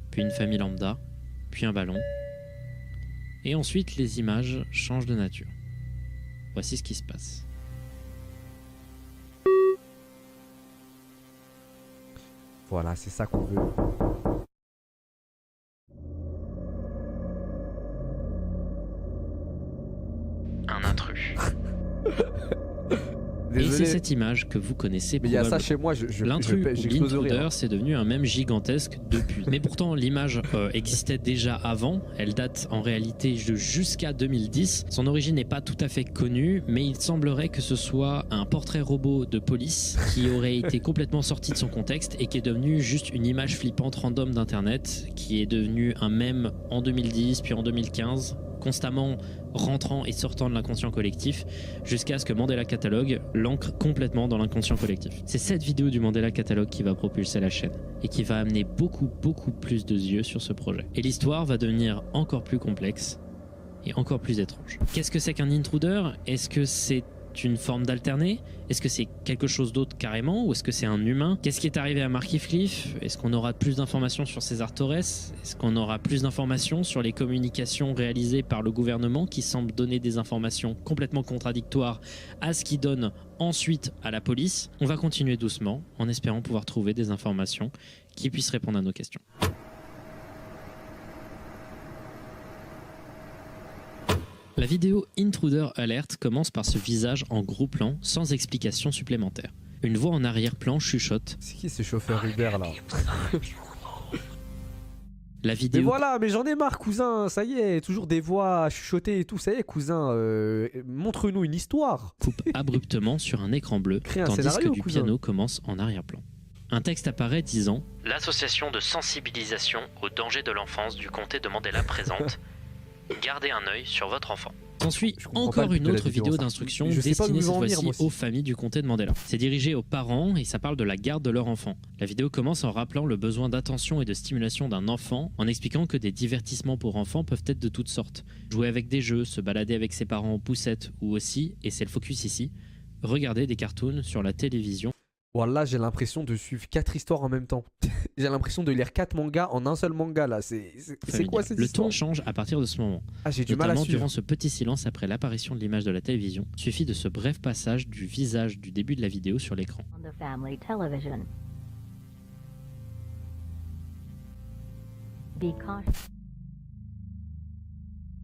puis une famille lambda, puis un ballon. Et ensuite, les images changent de nature. Voici ce qui se passe. Voilà, c'est ça qu'on veut. Un intrus. Et c'est cette image que vous connaissez probablement. Mais il y a ça chez moi, l'intrus ou l'intruder, c'est devenu un mème gigantesque depuis. Mais pourtant, l'image existait déjà avant. Elle date en réalité jusqu'à 2010. Son origine n'est pas tout à fait connue, mais il semblerait que ce soit un portrait robot de police qui aurait été complètement sorti de son contexte et qui est devenu juste une image flippante random d'internet, qui est devenu un mème en 2010 puis en 2015, constamment rentrant et sortant de l'inconscient collectif jusqu'à ce que Mandela Catalogue l'ancre complètement dans l'inconscient collectif. C'est cette vidéo du Mandela Catalogue qui va propulser la chaîne et qui va amener beaucoup plus de yeux sur ce projet. Et l'histoire va devenir encore plus complexe et encore plus étrange. Qu'est-ce que c'est qu'un intruder? Est-ce que c'est une forme d'alterné? Est-ce que c'est quelque chose d'autre carrément? Ou est-ce que c'est un humain? Qu'est-ce qui est arrivé à Mark Heathcliff? Est-ce qu'on aura plus d'informations sur César Torres? Est-ce qu'on aura plus d'informations sur les communications réalisées par le gouvernement qui semblent donner des informations complètement contradictoires à ce qui donne ensuite à la police? On va continuer doucement en espérant pouvoir trouver des informations qui puissent répondre à nos questions. La vidéo Intruder Alert commence par ce visage en gros plan sans explication supplémentaire. Une voix en arrière-plan chuchote. C'est qui ce chauffeur Uber là? La vidéo... Mais voilà, mais j'en ai marre cousin, ça y est, toujours des voix chuchotées et tout, ça y est cousin, montre-nous une histoire. Coupe abruptement sur un écran bleu, tandis que du piano commence en arrière-plan. Un texte apparaît disant « L'association de sensibilisation au danger de l'enfance du comté de Mandela présente. Gardez un œil sur votre enfant. » S'ensuit encore une autre vidéo d'instruction destinée cette fois-ci aux familles du comté de Mandela. C'est dirigé aux parents et ça parle de la garde de leur enfant. La vidéo commence en rappelant le besoin d'attention et de stimulation d'un enfant, en expliquant que des divertissements pour enfants peuvent être de toutes sortes. Jouer avec des jeux, se balader avec ses parents en poussette ou aussi, et c'est le focus ici, regarder des cartoons sur la télévision. Voilà, j'ai l'impression de suivre 4 histoires en même temps. J'ai l'impression de lire 4 mangas en un seul manga là. C'est quoi cette histoire ? Le ton change à partir de ce moment. Ah, j'ai du mal à suivre. Durant ce petit silence après l'apparition de l'image de la télévision, suffit de ce bref passage du visage du début de la vidéo sur l'écran.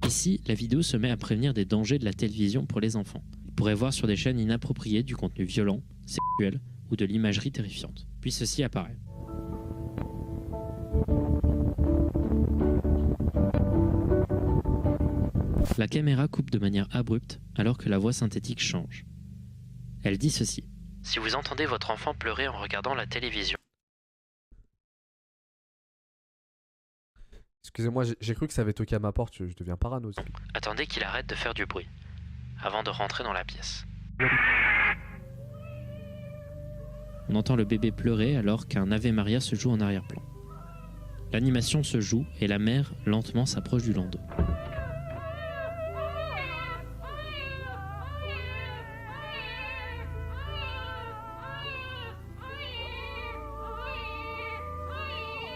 Ici, la vidéo se met à prévenir des dangers de la télévision pour les enfants. Ils pourraient voir sur des chaînes inappropriées du contenu violent, sexuel ou de l'imagerie terrifiante. Puis ceci apparaît. La caméra coupe de manière abrupte alors que la voix synthétique change. Elle dit ceci. Si vous entendez votre enfant pleurer en regardant la télévision. Excusez-moi, j'ai cru que ça avait toqué à ma porte, je deviens parano. Attendez qu'il arrête de faire du bruit avant de rentrer dans la pièce. On entend le bébé pleurer alors qu'un Ave Maria se joue en arrière-plan. L'animation se joue et la mère lentement s'approche du landau.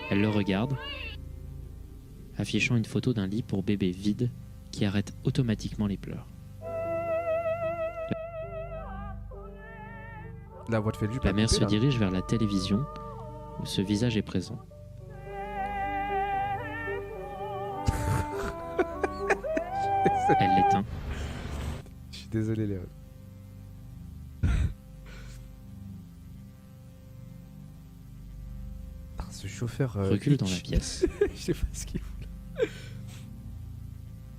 Elle le regarde, affichant une photo d'un lit pour bébé vide qui arrête automatiquement les pleurs. La mère se dirige vers la télévision où ce visage est présent. Elle l'éteint. Je suis désolé Léon. Ce chauffeur recule dans la pièce. Je sais pas ce qu'il fout là.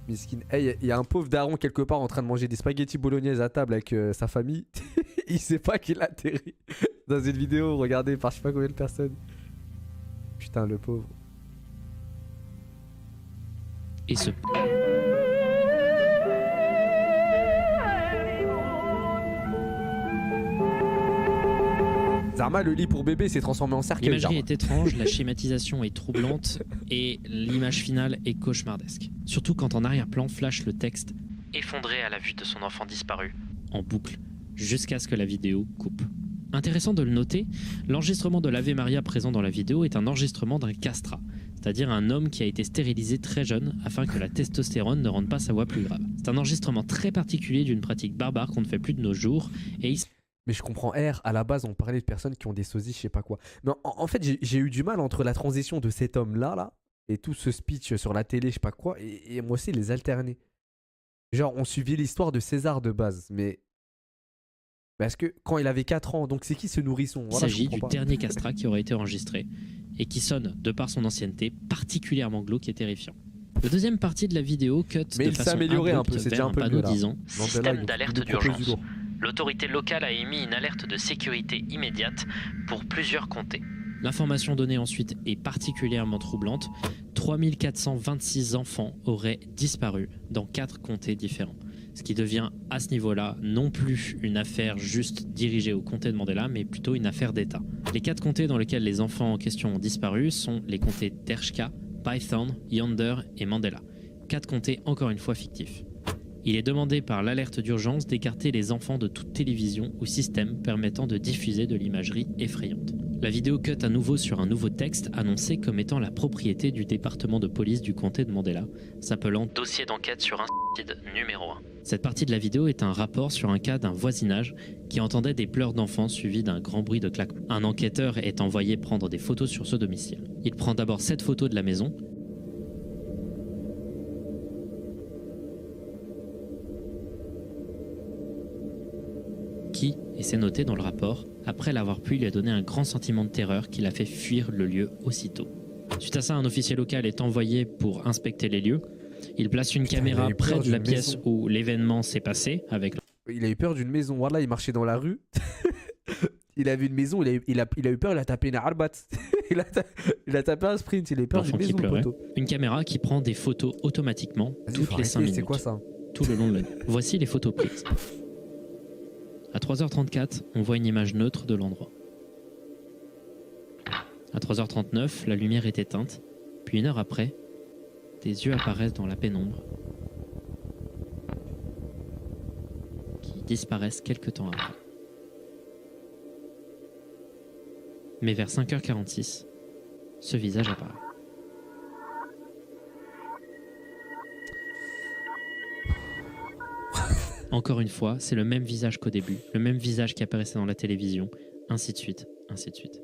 Miskin. Hey, il y a un pauvre daron quelque part en train de manger des spaghettis bolognaises à table avec sa famille. Il sait pas qu'il atterrit dans une vidéo regardée par je sais pas combien de personnes. Putain, le pauvre. Et ce... Zarma, le lit pour bébé s'est transformé en cercueil. L'imagerie est étrange, la schématisation est troublante et l'image finale est cauchemardesque. Surtout quand en arrière-plan flash le texte « Effondré à la vue de son enfant disparu » en boucle, jusqu'à ce que la vidéo coupe. Intéressant de le noter, l'enregistrement de l'Ave Maria présent dans la vidéo est un enregistrement d'un castrat, c'est-à-dire un homme qui a été stérilisé très jeune afin que la testostérone ne rende pas sa voix plus grave. C'est un enregistrement très particulier d'une pratique barbare qu'on ne fait plus de nos jours et Mais je comprends R, à la base on parlait de personnes qui ont des sosies, je sais pas quoi. Mais en fait j'ai eu du mal entre la transition de cet homme-là là, et tout ce speech sur la télé, je sais pas quoi, et moi aussi les alterner. Genre on suivit l'histoire de César de base, mais... Parce que quand il avait 4 ans, donc c'est qui ce nourrisson? Il s'agit du dernier castrat qui aurait été enregistré, et qui sonne, de par son ancienneté, particulièrement glauque et terrifiant. Le deuxième partie de la vidéo cut mais de façon abrupte un peu, c'est déjà un peu panneau mieux, disant « Système d'alerte d'urgence ». L'autorité locale a émis une alerte de sécurité immédiate pour plusieurs comtés. L'information donnée ensuite est particulièrement troublante. 3426 enfants auraient disparu dans 4 comtés différents. Ce qui devient à ce niveau-là non plus une affaire juste dirigée au comté de Mandela, mais plutôt une affaire d'État. Les 4 comtés dans lesquels les enfants en question ont disparu sont les comtés d'Ershka, Python, Yonder et Mandela. 4 comtés encore une fois fictifs. Il est demandé par l'alerte d'urgence d'écarter les enfants de toute télévision ou système permettant de diffuser de l'imagerie effrayante. La vidéo cut à nouveau sur un nouveau texte annoncé comme étant la propriété du département de police du comté de Mandela, s'appelant « Dossier d'enquête sur un suicide numéro 1 ». Cette partie de la vidéo est un rapport sur un cas d'un voisinage qui entendait des pleurs d'enfants suivis d'un grand bruit de claquements. Un enquêteur est envoyé prendre des photos sur ce domicile. Il prend d'abord 7 photos de la maison, et c'est noté dans le rapport, après l'avoir pu, il lui a donné un grand sentiment de terreur qui l'a fait fuir le lieu aussitôt. Suite à ça, un officier local est envoyé pour inspecter les lieux. Il place une caméra près de la pièce où l'événement s'est passé. Il a eu peur d'une maison. Voilà, il marchait dans la rue. Il a vu une maison, il a eu peur, il a tapé une arbat. il a tapé un sprint, il a eu peur d'une maison. Une caméra qui prend des photos automatiquement toutes les 5 minutes. C'est quoi ça? tout le long de la nuit. Voici les photos prises. À 3h34, on voit une image neutre de l'endroit. À 3h39, la lumière est éteinte, puis 1 heure après, des yeux apparaissent dans la pénombre, qui disparaissent quelques temps après. Mais vers 5h46, ce visage apparaît. Encore une fois, c'est le même visage qu'au début, le même visage qui apparaissait dans la télévision, ainsi de suite, ainsi de suite.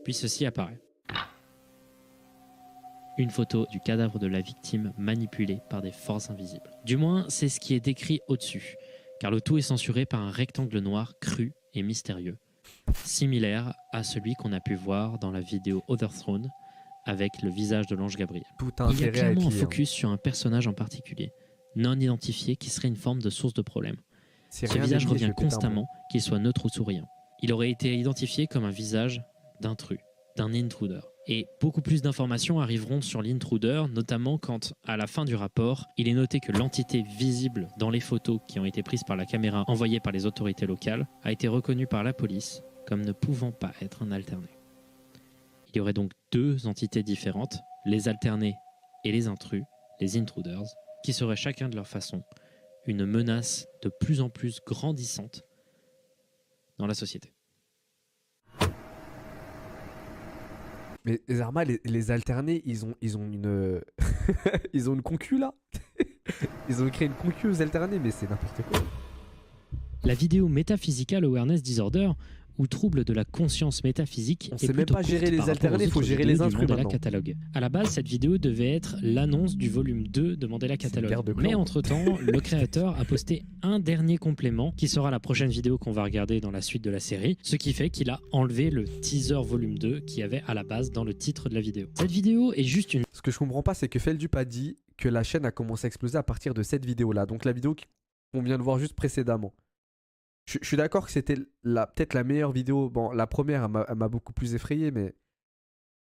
Puis ceci apparaît. Une photo du cadavre de la victime manipulée par des forces invisibles. Du moins, c'est ce qui est décrit au-dessus, car le tout est censuré par un rectangle noir cru et mystérieux, similaire à celui qu'on a pu voir dans la vidéo Otherthrone avec le visage de l'ange Gabriel. Il y a clairement un focus sur un personnage en particulier, non identifié, qui serait une forme de source de problème. Ce visage revient constamment, qu'il soit neutre ou souriant. Il aurait été identifié comme un visage d'intrus, d'un intruder. Et beaucoup plus d'informations arriveront sur l'intruder, notamment quand, à la fin du rapport, il est noté que l'entité visible dans les photos qui ont été prises par la caméra envoyée par les autorités locales a été reconnue par la police comme ne pouvant pas être un alterné. Il y aurait donc 2 entités différentes, les alternés et les intrus, les intruders, qui seraient chacun de leur façon une menace de plus en plus grandissante dans la société. Mais Zarma, les alternés, ils ont une ils ont une concu là. Ils ont créé une concu aux alternés, mais c'est n'importe quoi. La vidéo Metaphysical Awareness Disorder, ou trouble de la conscience métaphysique, on sait même pas gérer les alternés, il faut gérer les intrus maintenant. Catalogue. À la base, cette vidéo devait être l'annonce du volume 2 de Mandela Catalogue. Mais entre-temps, le créateur a posté un dernier complément, qui sera la prochaine vidéo qu'on va regarder dans la suite de la série, ce qui fait qu'il a enlevé le teaser volume 2 qu'il y avait à la base dans le titre de la vidéo. Cette vidéo est juste une... Ce que je comprends pas, c'est que Feldup a dit que la chaîne a commencé à exploser à partir de cette vidéo-là. Donc la vidéo qu'on vient de voir juste précédemment. Je suis d'accord que c'était peut-être la meilleure vidéo. Bon, la première, elle m'a beaucoup plus effrayé, mais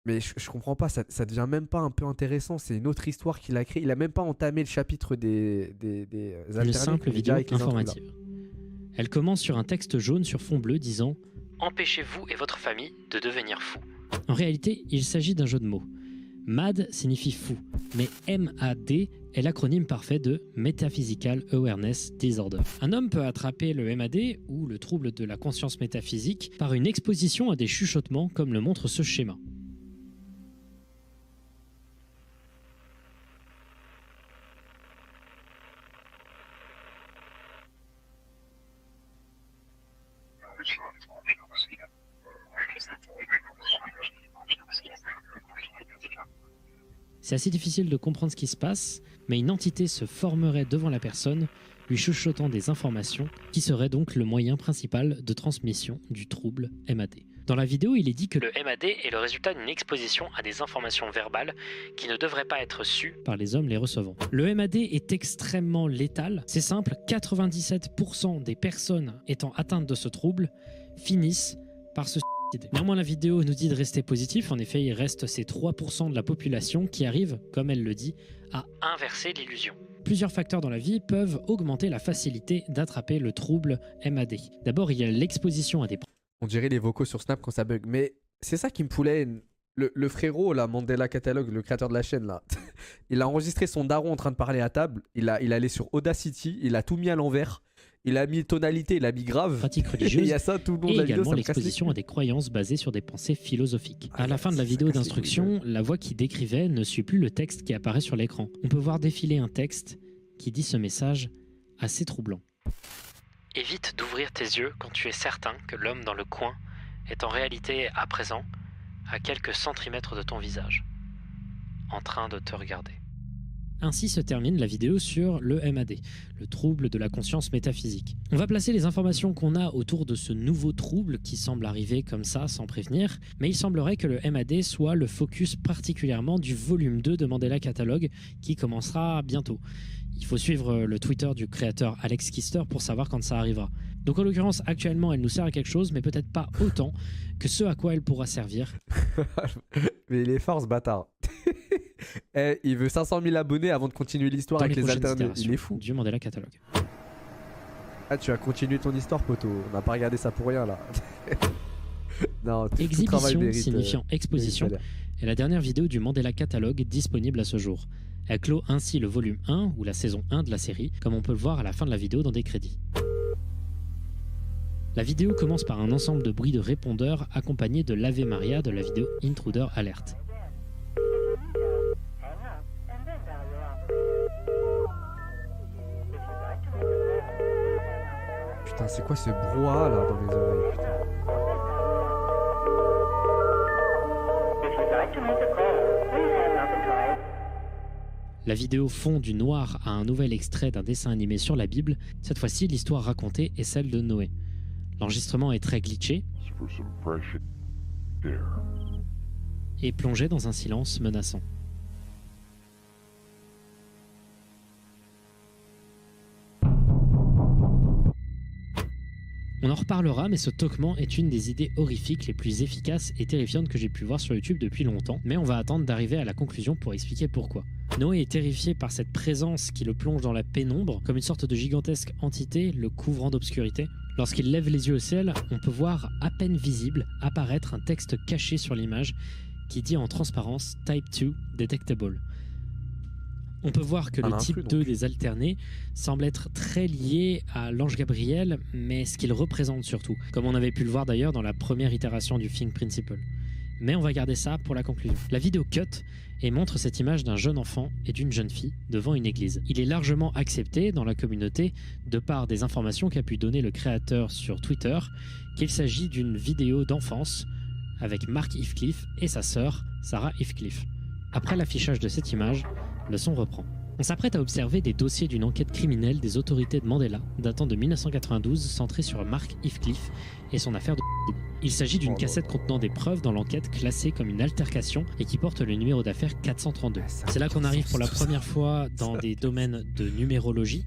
je comprends pas. Ça devient même pas un peu intéressant. C'est une autre histoire qu'il a créée. Il a même pas entamé le chapitre des alternés. Une simple vidéo informative. Elle commence sur un texte jaune sur fond bleu disant « Empêchez-vous et votre famille de devenir fous ». En réalité, il s'agit d'un jeu de mots. MAD signifie fou, mais MAD est l'acronyme parfait de Metaphysical Awareness Disorder. Un homme peut attraper le MAD, ou le trouble de la conscience métaphysique, par une exposition à des chuchotements comme le montre ce schéma. C'est assez difficile de comprendre ce qui se passe, mais une entité se formerait devant la personne, lui chuchotant des informations, qui serait donc le moyen principal de transmission du trouble MAD. Dans la vidéo, il est dit que le MAD est le résultat d'une exposition à des informations verbales qui ne devraient pas être sues par les hommes les recevant. Le MAD est extrêmement létal. C'est simple, 97% des personnes étant atteintes de ce trouble finissent par se suicider. Néanmoins, la vidéo nous dit de rester positif. En effet, il reste ces 3% de la population qui arrivent, comme elle le dit, à inverser l'illusion. Plusieurs facteurs dans la vie peuvent augmenter la facilité d'attraper le trouble MAD. D'abord, il y a l'exposition à des... On dirait les vocaux sur Snap quand ça bug. Mais c'est ça qui me foulait. Le frérot, là, Mandela Catalogue, le créateur de la chaîne, là, il a enregistré son daron en train de parler à table. Il allé sur Audacity, il a tout mis à l'envers. Il a mis tonalité, il a mis grave. Pratique religieuse. Il y a ça tout le long de et la vidéo. Également l'exposition à des croyances basées sur des pensées philosophiques. À la fin de la vidéo d'instruction, la voix qui décrivait ne suit plus le texte qui apparaît sur l'écran. On peut voir défiler un texte qui dit ce message assez troublant. Évite d'ouvrir tes yeux quand tu es certain que l'homme dans le coin est en réalité à présent à quelques centimètres de ton visage, en train de te regarder. Ainsi se termine la vidéo sur le MAD, le trouble de la conscience métaphysique. On va placer les informations qu'on a autour de ce nouveau trouble qui semble arriver comme ça, sans prévenir, mais il semblerait que le MAD soit le focus particulièrement du volume 2 de Mandela Catalogue qui commencera bientôt. Il faut suivre le Twitter du créateur Alex Kister pour savoir quand ça arrivera. Donc en l'occurrence, actuellement, elle nous sert à quelque chose, mais peut-être pas autant que ce à quoi elle pourra servir. Mais il est fort ce bâtard. Il veut 500 000 abonnés avant de continuer l'histoire avec les alternés. Il est fou. Du Mandela Catalogue. Ah, tu as continué ton histoire, poto. On n'a pas regardé ça pour rien là. Non, Exhibition signifiant exposition est la dernière vidéo du Mandela Catalogue disponible à ce jour. Elle clôt ainsi le volume 1 ou la saison 1 de la série, comme on peut le voir à la fin de la vidéo dans des crédits. La vidéo commence par un ensemble de bruits de répondeurs accompagnés de l'Ave Maria de la vidéo Intruder Alert. Putain, c'est quoi ce brouhaha là dans mes oreilles, putain. La vidéo fond du noir à un nouvel extrait d'un dessin animé sur la Bible. Cette fois-ci, l'histoire racontée est celle de Noé. L'enregistrement est très glitché et plongé dans un silence menaçant. On en reparlera, mais ce toquement est une des idées horrifiques les plus efficaces et terrifiantes que j'ai pu voir sur YouTube depuis longtemps, mais on va attendre d'arriver à la conclusion pour expliquer pourquoi. Noé est terrifié par cette présence qui le plonge dans la pénombre, comme une sorte de gigantesque entité le couvrant d'obscurité. Lorsqu'il lève les yeux au ciel, on peut voir à peine visible apparaître un texte caché sur l'image qui dit en transparence « Type 2 Detectable ». On peut voir que le type 2 des alternés semble être très lié à l'ange Gabriel, mais ce qu'il représente surtout, comme on avait pu le voir d'ailleurs dans la première itération du Think Principle. Mais on va garder ça pour la conclusion. La vidéo cut et montre cette image d'un jeune enfant et d'une jeune fille devant une église. Il est largement accepté dans la communauté de par des informations qu'a pu donner le créateur sur Twitter qu'il s'agit d'une vidéo d'enfance avec Mark Heathcliff et sa sœur Sarah Heathcliff. Après l'affichage de cette image, le son reprend. On s'apprête à observer des dossiers d'une enquête criminelle des autorités de Mandela datant de 1992 centrée sur Mark Heathcliff et son affaire de Il s'agit d'une cassette contenant des preuves dans l'enquête classée comme une altercation et qui porte le numéro d'affaires 432. C'est là qu'on arrive pour la première fois dans des domaines de numérologie.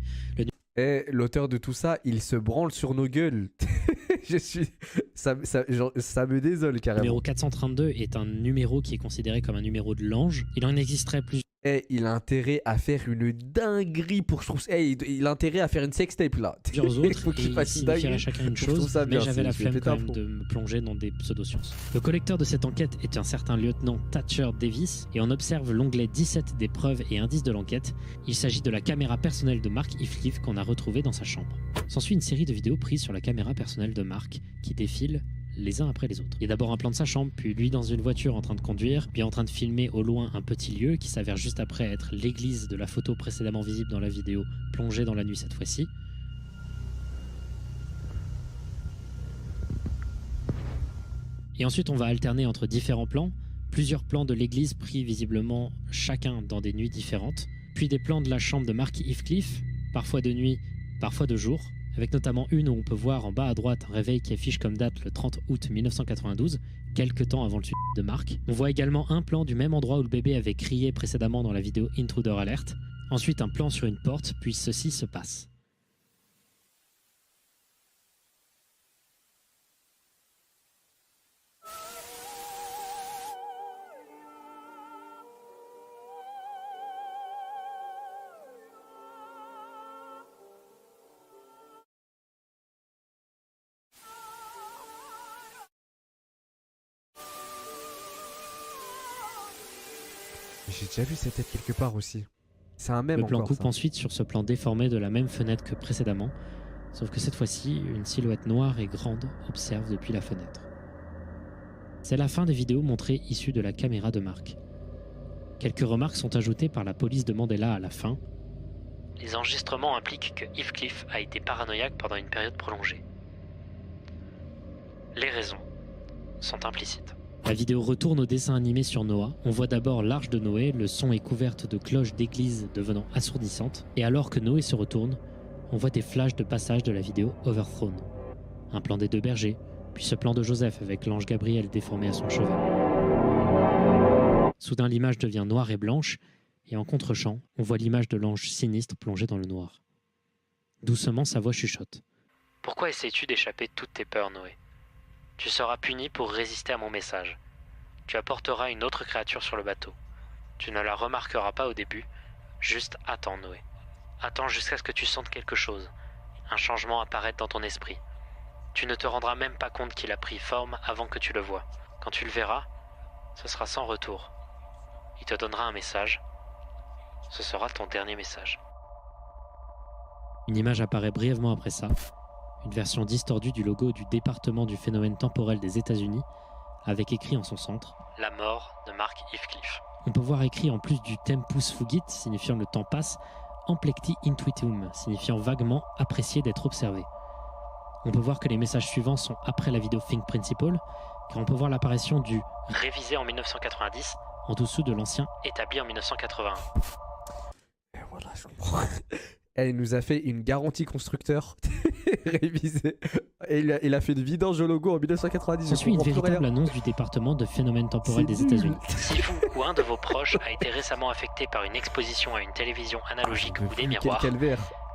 L'auteur de tout ça, il se branle sur nos gueules. Ça me désole carrément. Le numéro 432 est un numéro qui est considéré comme un numéro de l'ange. Il en existerait plus. Il a intérêt à faire une dinguerie pour... il a intérêt à faire une sextape là. Plusieurs autres, il faut qu'il fasse une dinguerie. Chacun une chose, mais j'avais la flemme quand même de me plonger dans des pseudosciences. Le collecteur de cette enquête est un certain lieutenant Thatcher Davis et on observe l'onglet 17 des preuves et indices de l'enquête. Il s'agit de la caméra personnelle de Mark Heathcliff qu'on a retrouvée dans sa chambre. S'ensuit une série de vidéos prises sur la caméra personnelle de Mark qui défilent les uns après les autres. Il y a d'abord un plan de sa chambre, puis lui dans une voiture en train de conduire, puis en train de filmer au loin un petit lieu qui s'avère juste après être l'église de la photo précédemment visible dans la vidéo, plongée dans la nuit cette fois-ci. Et ensuite on va alterner entre différents plans, plusieurs plans de l'église pris visiblement chacun dans des nuits différentes, puis des plans de la chambre de Mark Heathcliff, parfois de nuit, parfois de jour, avec notamment une où on peut voir en bas à droite un réveil qui affiche comme date le 30 août 1992, quelques temps avant le suicide de Mark. On voit également un plan du même endroit où le bébé avait crié précédemment dans la vidéo Intruder Alert. Ensuite un plan sur une porte, puis ceci se passe. J'ai déjà vu cette tête quelque part aussi. C'est un mème. Le plan encore, coupe ça. ensuite sur ce plan déformé de la même fenêtre que précédemment, sauf que cette fois-ci, une silhouette noire et grande observe depuis la fenêtre. C'est la fin des vidéos montrées issues de la caméra de Mark. Quelques remarques sont ajoutées par la police de Mandela à la fin. Les enregistrements impliquent que Heathcliff a été paranoïaque pendant une période prolongée. Les raisons sont implicites. La vidéo retourne au dessin animé sur Noah. On voit d'abord l'arche de Noé, le son est couverte de cloches d'église devenant assourdissantes. Et alors que Noé se retourne, on voit des flashs de passage de la vidéo Overthrown. Un plan des deux bergers, puis ce plan de Joseph avec l'ange Gabriel déformé à son chevet. Soudain l'image devient noire et blanche, et en contre-champ, on voit l'image de l'ange sinistre plongé dans le noir. Doucement, sa voix chuchote. « Pourquoi essaies-tu d'échapper de toutes tes peurs, Noé ? Tu seras puni pour résister à mon message. Tu apporteras une autre créature sur le bateau. Tu ne la remarqueras pas au début, juste attends Noé. Attends jusqu'à ce que tu sentes quelque chose, un changement apparaître dans ton esprit. Tu ne te rendras même pas compte qu'il a pris forme avant que tu le vois. Quand tu le verras, ce sera sans retour. Il te donnera un message. Ce sera ton dernier message. Une image apparaît brièvement après ça, une version distordue du logo du département du phénomène temporel des États-Unis, avec écrit en son centre « La mort de Mark Heathcliff ». On peut voir écrit en plus du tempus fugit, signifiant le temps passe, amplecti intuitum, signifiant vaguement apprécié d'être observé. On peut voir que les messages suivants sont après la vidéo Think Principle, car on peut voir l'apparition du révisé en 1990 en dessous de l'ancien établi en 1981. Et voilà, je comprends. Elle nous a fait une garantie constructeur révisée. Et il a fait une vidange au logo en 1990. Ensuite, une véritable annonce du département de phénomènes temporels des États-Unis. Si vous ou un de vos proches a été récemment affecté par une exposition à une télévision analogique ou des miroirs,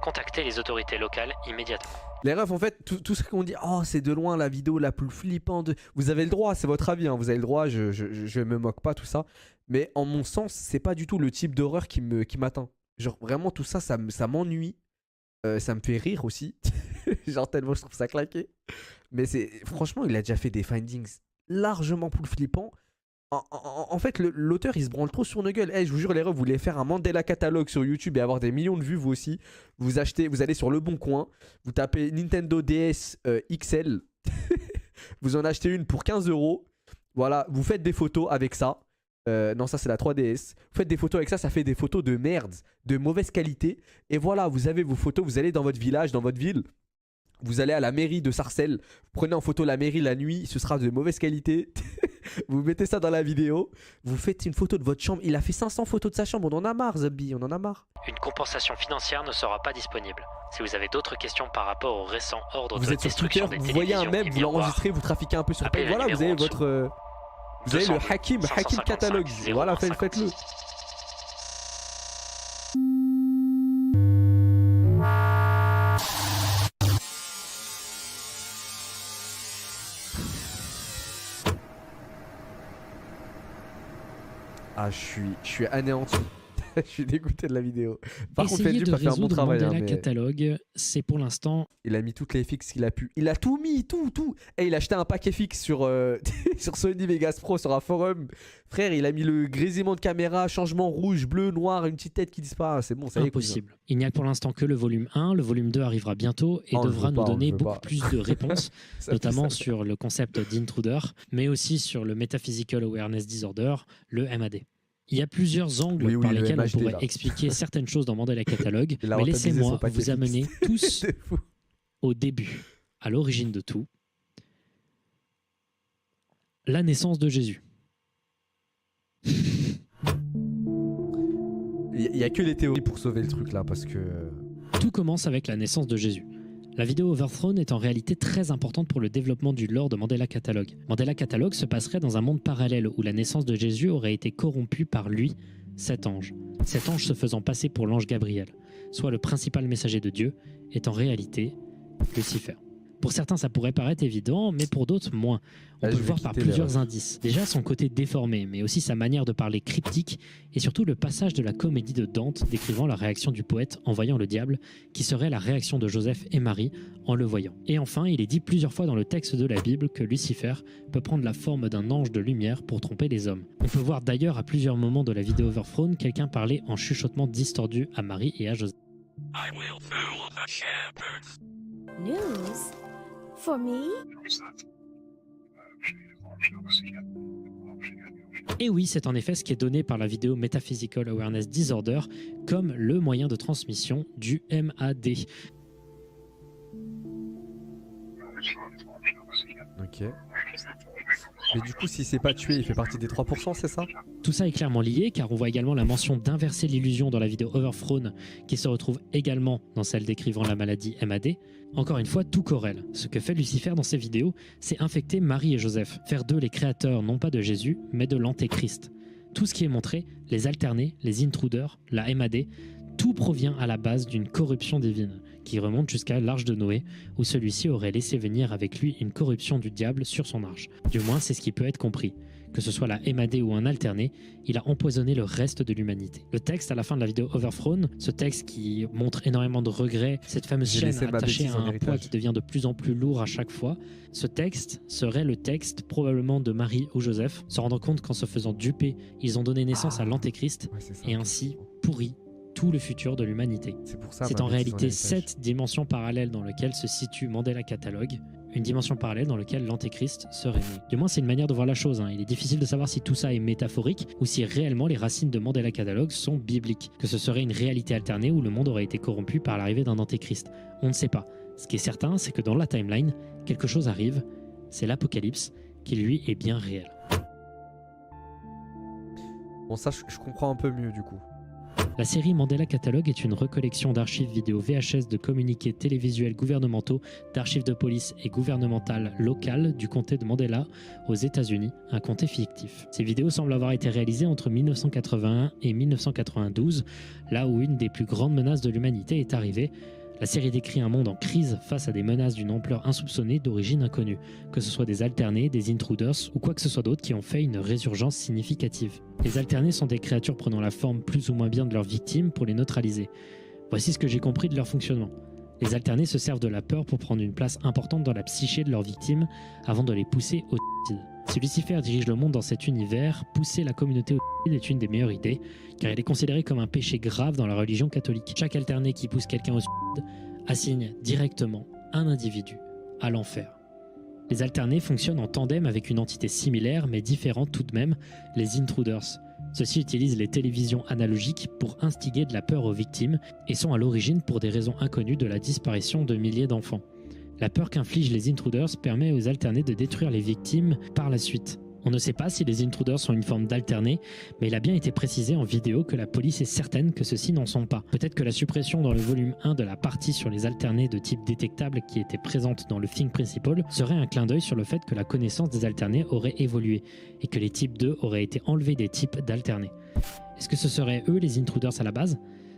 contactez les autorités locales immédiatement. Les refs, en fait, tout ce qu'on dit, oh, c'est de loin la vidéo la plus flippante. Vous avez le droit, c'est votre avis, hein, vous avez le droit, je me moque pas, tout ça. Mais en mon sens, c'est pas du tout le type d'horreur qui m'atteint. Genre, vraiment, tout ça, ça m'ennuie. Ça me fait rire aussi. Genre, tellement je trouve ça claqué. Mais franchement, il a déjà fait des findings largement plus flippants. En fait, l'auteur, il se branle trop sur nos gueules. Hey, je vous jure, les refs, vous voulez faire un Mandela catalogue sur YouTube et avoir des millions de vues, vous aussi. Vous allez sur Le Bon Coin, vous tapez Nintendo DS XL. Vous en achetez une pour 15 €. Voilà, vous faites des photos avec ça. Non, ça c'est la 3DS. Vous faites des photos avec ça, ça fait des photos de merde, de mauvaise qualité. Et voilà, vous avez vos photos, vous allez dans votre village, dans votre ville. Vous allez à la mairie de Sarcelles, vous prenez en photo la mairie la nuit, ce sera de mauvaise qualité. Vous mettez ça dans la vidéo, vous faites une photo de votre chambre. Il a fait 500 photos de sa chambre, on en a marre Zabi, on en a marre. Une compensation financière ne sera pas disponible. Si vous avez d'autres questions par rapport au récent ordre de destruction des télévisions, vous voyez un mème, vous l'enregistrez, vous trafiquez un peu sur Pay. Voilà, vous avez votre... Vous avez le Hakim catalogue. Voilà, faites-le. Ah, je suis anéanti. Je suis dégoûté de la vidéo. Par contre, Essayer de a fait un bon travail. Mandela catalogue, c'est pour l'instant... Il a mis toutes les fixes qu'il a pu. Il a tout mis, tout. Et il a acheté un paquet fixe sur, sur Sony Vegas Pro, sur un forum. Frère, il a mis le grésillement de caméra, changement rouge, bleu, noir, une petite tête qui disparaît. C'est bon, ça y est. Impossible. Il n'y a pour l'instant que le volume 1. Le volume 2 arrivera bientôt et devra nous donner beaucoup plus de réponses, notamment sur le concept d'intruder, mais aussi sur le Metaphysical Awareness Disorder, le MAD. Il y a plusieurs angles par lesquels on pourrait expliquer certaines choses dans Mandela Catalogue, mais laissez-moi vous amener tous au début, à l'origine de tout, la naissance de Jésus. Il n'y a que les théories pour sauver le truc là, parce que... Tout commence avec la naissance de Jésus. La vidéo Overthrown est en réalité très importante pour le développement du lore de Mandela Catalogue. Mandela Catalogue se passerait dans un monde parallèle où la naissance de Jésus aurait été corrompue par lui, cet ange. Cet ange se faisant passer pour l'ange Gabriel, soit le principal messager de Dieu, est en réalité Lucifer. Pour certains, ça pourrait paraître évident, mais pour d'autres, moins. On peut le voir par plusieurs indices. Déjà, son côté déformé, mais aussi sa manière de parler cryptique, et surtout le passage de la comédie de Dante décrivant la réaction du poète en voyant le diable, qui serait la réaction de Joseph et Marie en le voyant. Et enfin, il est dit plusieurs fois dans le texte de la Bible que Lucifer peut prendre la forme d'un ange de lumière pour tromper les hommes. On peut voir d'ailleurs à plusieurs moments de la vidéo Overthrown quelqu'un parler en chuchotement distordu à Marie et à Joseph. News? For me? Et oui, c'est en effet ce qui est donné par la vidéo Metaphysical Awareness Disorder comme le moyen de transmission du MAD. Ok. Mais du coup, si c'est pas tué, il fait partie des 3%, c'est ça? Tout ça est clairement lié, car on voit également la mention d'inverser l'illusion dans la vidéo Overthrown, qui se retrouve également dans celle décrivant la maladie MAD. Encore une fois, tout corrèle. Ce que fait Lucifer dans ses vidéos, c'est infecter Marie et Joseph, faire d'eux les créateurs non pas de Jésus, mais de l'antéchrist. Tout ce qui est montré, les alternés, les intruders, la MAD, tout provient à la base d'une corruption divine, qui remonte jusqu'à l'arche de Noé, où celui-ci aurait laissé venir avec lui une corruption du diable sur son arche. Du moins, c'est ce qui peut être compris. Que ce soit la MAD ou un alterné, il a empoisonné le reste de l'humanité. Le texte à la fin de la vidéo Overthrown, ce texte qui montre énormément de regrets, cette fameuse chaîne attachée à un poids qui devient de plus en plus lourd à chaque fois, ce texte serait le texte probablement de Marie ou Joseph, se rendant compte qu'en se faisant duper, ils ont donné naissance à l'antéchrist et ainsi pourri tout le futur de l'humanité. C'est en réalité cette dimension parallèle dans laquelle se situe Mandela Catalogue, une dimension parallèle dans laquelle l'antéchrist serait né. Du moins, c'est une manière de voir la chose. Il est difficile de savoir si tout ça est métaphorique ou si réellement les racines de Mandela Catalogue sont bibliques, que ce serait une réalité alternée où le monde aurait été corrompu par l'arrivée d'un antéchrist. On ne sait pas. Ce qui est certain, c'est que dans la timeline, quelque chose arrive, c'est l'apocalypse, qui lui est bien réel. Bon, ça, je comprends un peu mieux du coup. La série Mandela Catalogue est une recollection d'archives vidéo VHS de communiqués télévisuels gouvernementaux, d'archives de police et gouvernementales locales du comté de Mandela aux États-Unis, un comté fictif. Ces vidéos semblent avoir été réalisées entre 1981 et 1992, là où une des plus grandes menaces de l'humanité est arrivée. La série décrit un monde en crise face à des menaces d'une ampleur insoupçonnée d'origine inconnue, que ce soit des alternés, des intruders ou quoi que ce soit d'autre qui ont fait une résurgence significative. Les alternés sont des créatures prenant la forme plus ou moins bien de leurs victimes pour les neutraliser. Voici ce que j'ai compris de leur fonctionnement. Les alternés se servent de la peur pour prendre une place importante dans la psyché de leurs victimes avant de les pousser au suicide. Si Lucifer dirige le monde dans cet univers, pousser la communauté au suicide est une des meilleures idées, car il est considéré comme un péché grave dans la religion catholique. Chaque alterné qui pousse quelqu'un au suicide assigne directement un individu à l'enfer. Les alternés fonctionnent en tandem avec une entité similaire mais différente tout de même, les intruders. Ceux-ci utilisent les télévisions analogiques pour instiguer de la peur aux victimes et sont à l'origine pour des raisons inconnues de la disparition de milliers d'enfants. La peur qu'infligent les intruders permet aux alternés de détruire les victimes par la suite. On ne sait pas si les intruders sont une forme d'alterné, mais il a bien été précisé en vidéo que la police est certaine que ceux-ci n'en sont pas. Peut-être que la suppression dans le volume 1 de la partie sur les alternés de type détectable qui était présente dans le Think Principle serait un clin d'œil sur le fait que la connaissance des alternés aurait évolué et que les types 2 auraient été enlevés des types d'alternés. Est-ce que ce seraient eux les intruders à la base ?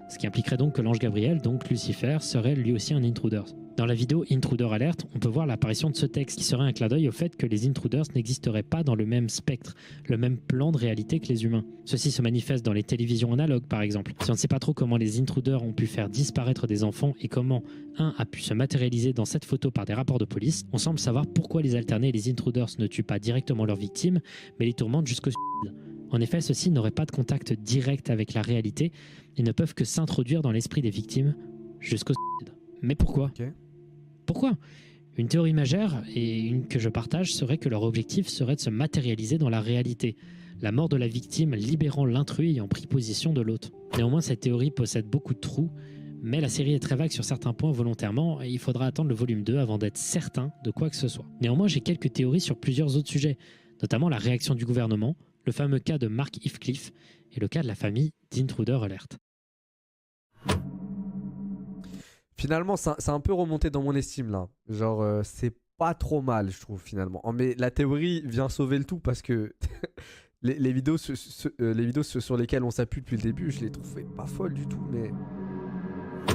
Ce qui impliquerait donc que l'ange Gabriel, donc Lucifer, serait lui aussi un intruder. Dans la vidéo Intruder Alert, on peut voir l'apparition de ce texte qui serait un clin d'œil au fait que les intruders n'existeraient pas dans le même spectre, le même plan de réalité que les humains. Ceci se manifeste dans les télévisions analogues par exemple. Si on ne sait pas trop comment les intruders ont pu faire disparaître des enfants et comment un a pu se matérialiser dans cette photo par des rapports de police, on semble savoir pourquoi les alternés et les intruders ne tuent pas directement leurs victimes, mais les tourmentent jusqu'au suicide. En effet, ceux-ci n'auraient pas de contact direct avec la réalité et ne peuvent que s'introduire dans l'esprit des victimes jusqu'au suicide. Mais pourquoi ? Pourquoi ? Une théorie majeure, et une que je partage, serait que leur objectif serait de se matérialiser dans la réalité, la mort de la victime libérant l'intrus ayant pris position de l'autre. Néanmoins, cette théorie possède beaucoup de trous, mais la série est très vague sur certains points volontairement et il faudra attendre le volume 2 avant d'être certain de quoi que ce soit. Néanmoins, j'ai quelques théories sur plusieurs autres sujets, notamment la réaction du gouvernement, le fameux cas de Mark Heathcliff et le cas de la famille d'Intruder Alert. Finalement, ça a un peu remonté dans mon estime là. Genre, c'est pas trop mal, je trouve, finalement. Mais la théorie vient sauver le tout parce que les vidéos sur lesquelles on s'appuie depuis le début, je les trouvais pas folles du tout, mais...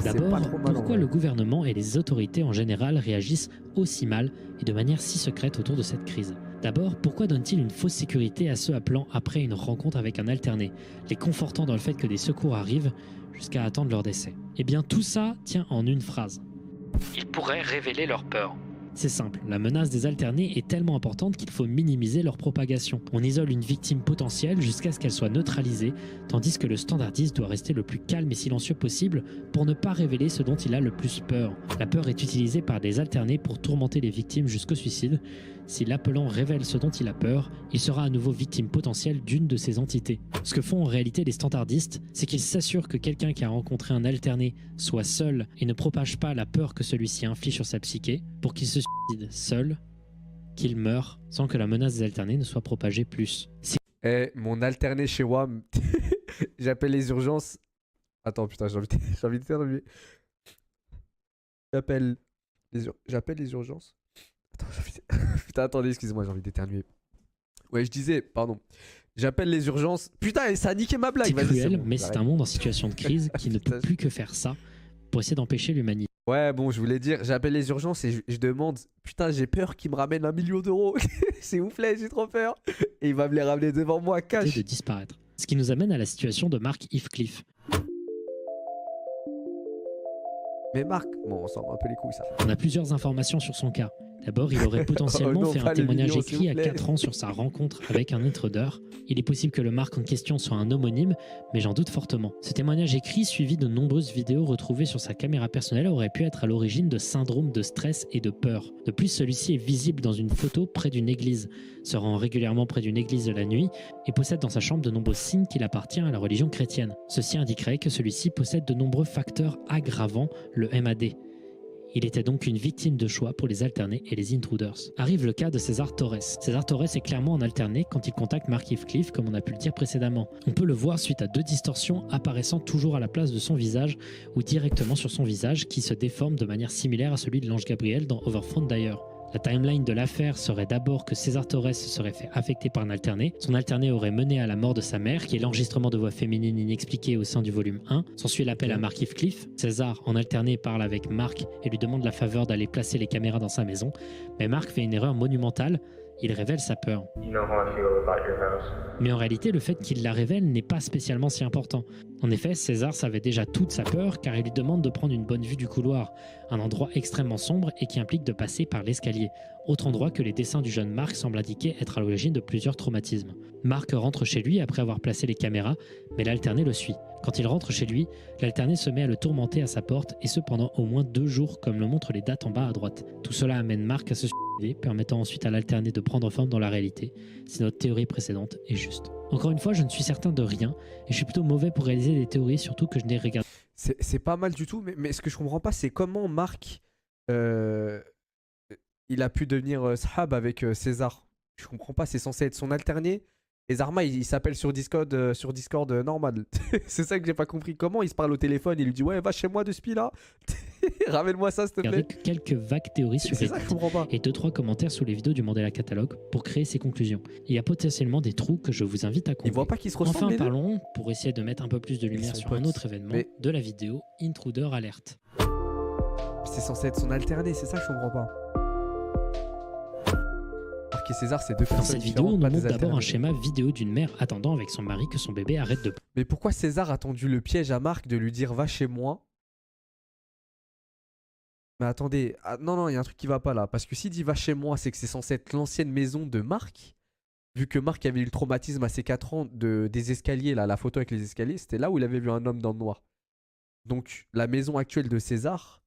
D'abord, pourquoi le gouvernement et les autorités en général réagissent aussi mal et de manière si secrète autour de cette crise ? D'abord, pourquoi donnent-ils une fausse sécurité à ceux appelant après une rencontre avec un alterné, les confortant dans le fait que des secours arrivent jusqu'à attendre leur décès ? Eh bien, tout ça tient en une phrase. Ils pourraient révéler leur peur. C'est simple, la menace des alternés est tellement importante qu'il faut minimiser leur propagation. On isole une victime potentielle jusqu'à ce qu'elle soit neutralisée, tandis que le standardiste doit rester le plus calme et silencieux possible pour ne pas révéler ce dont il a le plus peur. La peur est utilisée par des alternés pour tourmenter les victimes jusqu'au suicide. Si l'appelant révèle ce dont il a peur, il sera à nouveau victime potentielle d'une de ces entités. Ce que font en réalité les standardistes, c'est qu'ils s'assurent que quelqu'un qui a rencontré un alterné soit seul et ne propage pas la peur que celui-ci inflige sur sa psyché pour qu'il se suicide seul, qu'il meure sans que la menace des alternés ne soit propagée plus. Mon alterné chez WAM, j'appelle les urgences. Attends, putain, j'ai envie de terminer. J'appelle les urgences. Attends, putain, attendez, excusez-moi, j'ai envie d'éternuer. Ouais, je disais, pardon. J'appelle les urgences. Putain, et ça a niqué ma blague. C'est cruel, mais c'est un monde en situation de crise qui ne peut plus que faire ça pour essayer d'empêcher l'humanité. Ouais, bon, je voulais dire, j'appelle les urgences et je demande, putain, j'ai peur qu'il me ramène 1 million d'euros. S'il vous plaît, j'ai trop peur. Et il va me les ramener devant moi, cash. De disparaître. Ce qui nous amène à la situation de Mark Heathcliff. Mais Marc, bon, on s'en bat un peu les couilles, ça. On a plusieurs informations sur son cas. D'abord, il aurait potentiellement Oh non, fait pas un les témoignage millions, écrit s'il à vous plaît. 4 ans sur sa rencontre avec un intruder. Il est possible que le Mark en question soit un homonyme, mais j'en doute fortement. Ce témoignage écrit, suivi de nombreuses vidéos retrouvées sur sa caméra personnelle, aurait pu être à l'origine de syndromes de stress et de peur. De plus, celui-ci est visible dans une photo près d'une église, se rend régulièrement près d'une église de la nuit et possède dans sa chambre de nombreux signes qu'il appartient à la religion chrétienne. Ceci indiquerait que celui-ci possède de nombreux facteurs aggravant le MAD. Il était donc une victime de choix pour les alternés et les intruders. Arrive le cas de César Torres. César Torres est clairement en alterné quand il contacte Mark Heathcliff, comme on a pu le dire précédemment. On peut le voir suite à 2 distorsions apparaissant toujours à la place de son visage ou directement sur son visage qui se déforment de manière similaire à celui de l'ange Gabriel dans Overthrown d'ailleurs. La timeline de l'affaire serait d'abord que César Torres se serait fait affecter par un alterné. Son alterné aurait mené à la mort de sa mère, qui est l'enregistrement de voix féminine inexpliquée au sein du volume 1. S'ensuit l'appel à Mark Heathcliff. César, en alterné, parle avec Mark et lui demande la faveur d'aller placer les caméras dans sa maison. Mais Mark fait une erreur monumentale. Il révèle sa peur. You know how I feel about your house. Mais en réalité, le fait qu'il la révèle n'est pas spécialement si important. En effet, César savait déjà toute sa peur car il lui demande de prendre une bonne vue du couloir, un endroit extrêmement sombre et qui implique de passer par l'escalier, autre endroit que les dessins du jeune Mark semblent indiquer être à l'origine de plusieurs traumatismes. Mark rentre chez lui après avoir placé les caméras, mais l'alterné le suit. Quand il rentre chez lui, l'alterné se met à le tourmenter à sa porte et ce pendant au moins 2 jours comme le montrent les dates en bas à droite. Tout cela amène Mark à se suicider, permettant ensuite à l'alterné de prendre forme dans la réalité, si notre théorie précédente est juste. Encore une fois, je ne suis certain de rien et je suis plutôt mauvais pour réaliser des théories, surtout que je n'ai regardé. C'est pas mal du tout, mais ce que je comprends pas, c'est comment Marc il a pu devenir Sahab avec César. Je comprends pas, c'est censé être son alterné. Et Zarma, il s'appelle sur Discord normal. C'est ça que j'ai pas compris. Comment il se parle au téléphone, il lui dit ouais, va chez moi de spi là. Ramène-moi ça, s'il te plaît. Avec quelques vagues théories sur C'est ça que je comprends pas. et 2-3 commentaires sous les vidéos du Mandela Catalogue pour créer ses conclusions. Il y a potentiellement des trous que je vous invite à Il combler. voit pas qu'ils se ressemblent. Enfin, les deux parlons, pour essayer de mettre un peu plus de lumière sont sur potes. un autre événement, Mais- de la vidéo Intruder Alert. C'est censé être son alterné, c'est ça que je comprends pas. Marc et César, c'est deux Dans personnes cette vidéo, on différentes, nous pas des montre d'abord un alternés. schéma vidéo d'une mère attendant avec son mari que son bébé arrête de Mais pourquoi César a tendu le piège à Marc de lui dire va chez moi? Mais attendez, non, il y a un truc qui va pas là. Parce que s'il dit va chez moi, c'est que c'est censé être l'ancienne maison de Marc. Vu que Marc avait eu le traumatisme à ses 4 ans des escaliers, là, la photo avec les escaliers, c'était là où il avait vu un homme dans le noir. Donc la maison actuelle de César,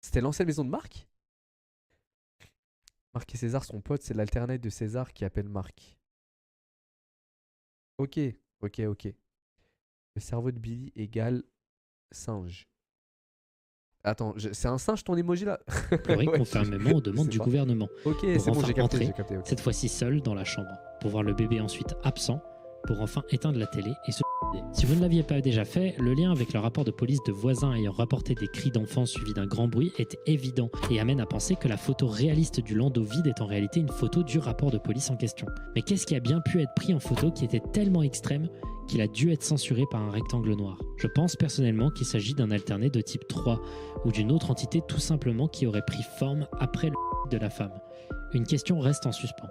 c'était l'ancienne maison de Marc? Marc et César sont potes, c'est l'alternate de César qui appelle Marc. Ok. Le cerveau de Billy égale singe. Attends, c'est un singe ton emoji là? pleurer Ouais, conformément aux je demandes sais du pas. gouvernement. Ok, Pour c'est bon, enfin j'ai capté, entrer, ok. Cette fois-ci seul dans la chambre, pour voir le bébé ensuite absent, pour enfin éteindre la télé et se suicider. Si vous ne l'aviez pas déjà fait, le lien avec le rapport de police de voisins ayant rapporté des cris d'enfants suivis d'un grand bruit est évident et amène à penser que la photo réaliste du landau vide est en réalité une photo du rapport de police en question. Mais qu'est-ce qui a bien pu être pris en photo qui était tellement extrême qu'il a dû être censuré par un rectangle noir? Je pense personnellement qu'il s'agit d'un alterné de type 3 ou d'une autre entité tout simplement qui aurait pris forme après le de la femme. Une question reste en suspens.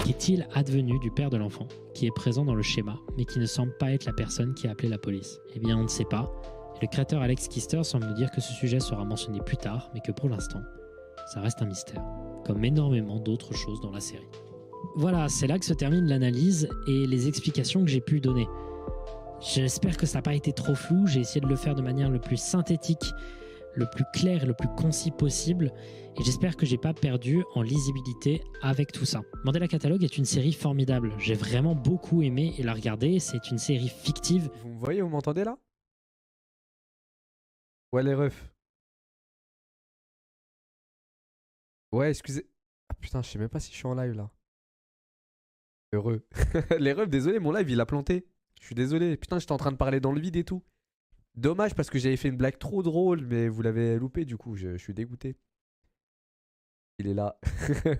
Qu'est-il advenu du père de l'enfant, qui est présent dans le schéma, mais qui ne semble pas être la personne qui a appelé la police? Eh bien, on ne sait pas. Et le créateur Alex Kister semble nous dire que ce sujet sera mentionné plus tard, mais que pour l'instant, ça reste un mystère, comme énormément d'autres choses dans la série. Voilà, c'est là que se termine l'analyse et les explications que j'ai pu donner. J'espère que ça n'a pas été trop flou, j'ai essayé de le faire de manière le plus synthétique, le plus clair et le plus concis possible, et j'espère que j'ai pas perdu en lisibilité avec tout ça. Mandela Catalogue est une série formidable, j'ai vraiment beaucoup aimé la regarder, c'est une série fictive. Vous me voyez, vous m'entendez là? Ouais, les refs. Ouais, excusez. Ah putain, je sais même pas si je suis en live là. Heureux. Les refs, désolé, mon live il a planté. Je suis désolé. Putain, j'étais en train de parler dans le vide et tout. Dommage parce que j'avais fait une blague trop drôle, mais vous l'avez loupé du coup, je suis dégoûté. Il est là.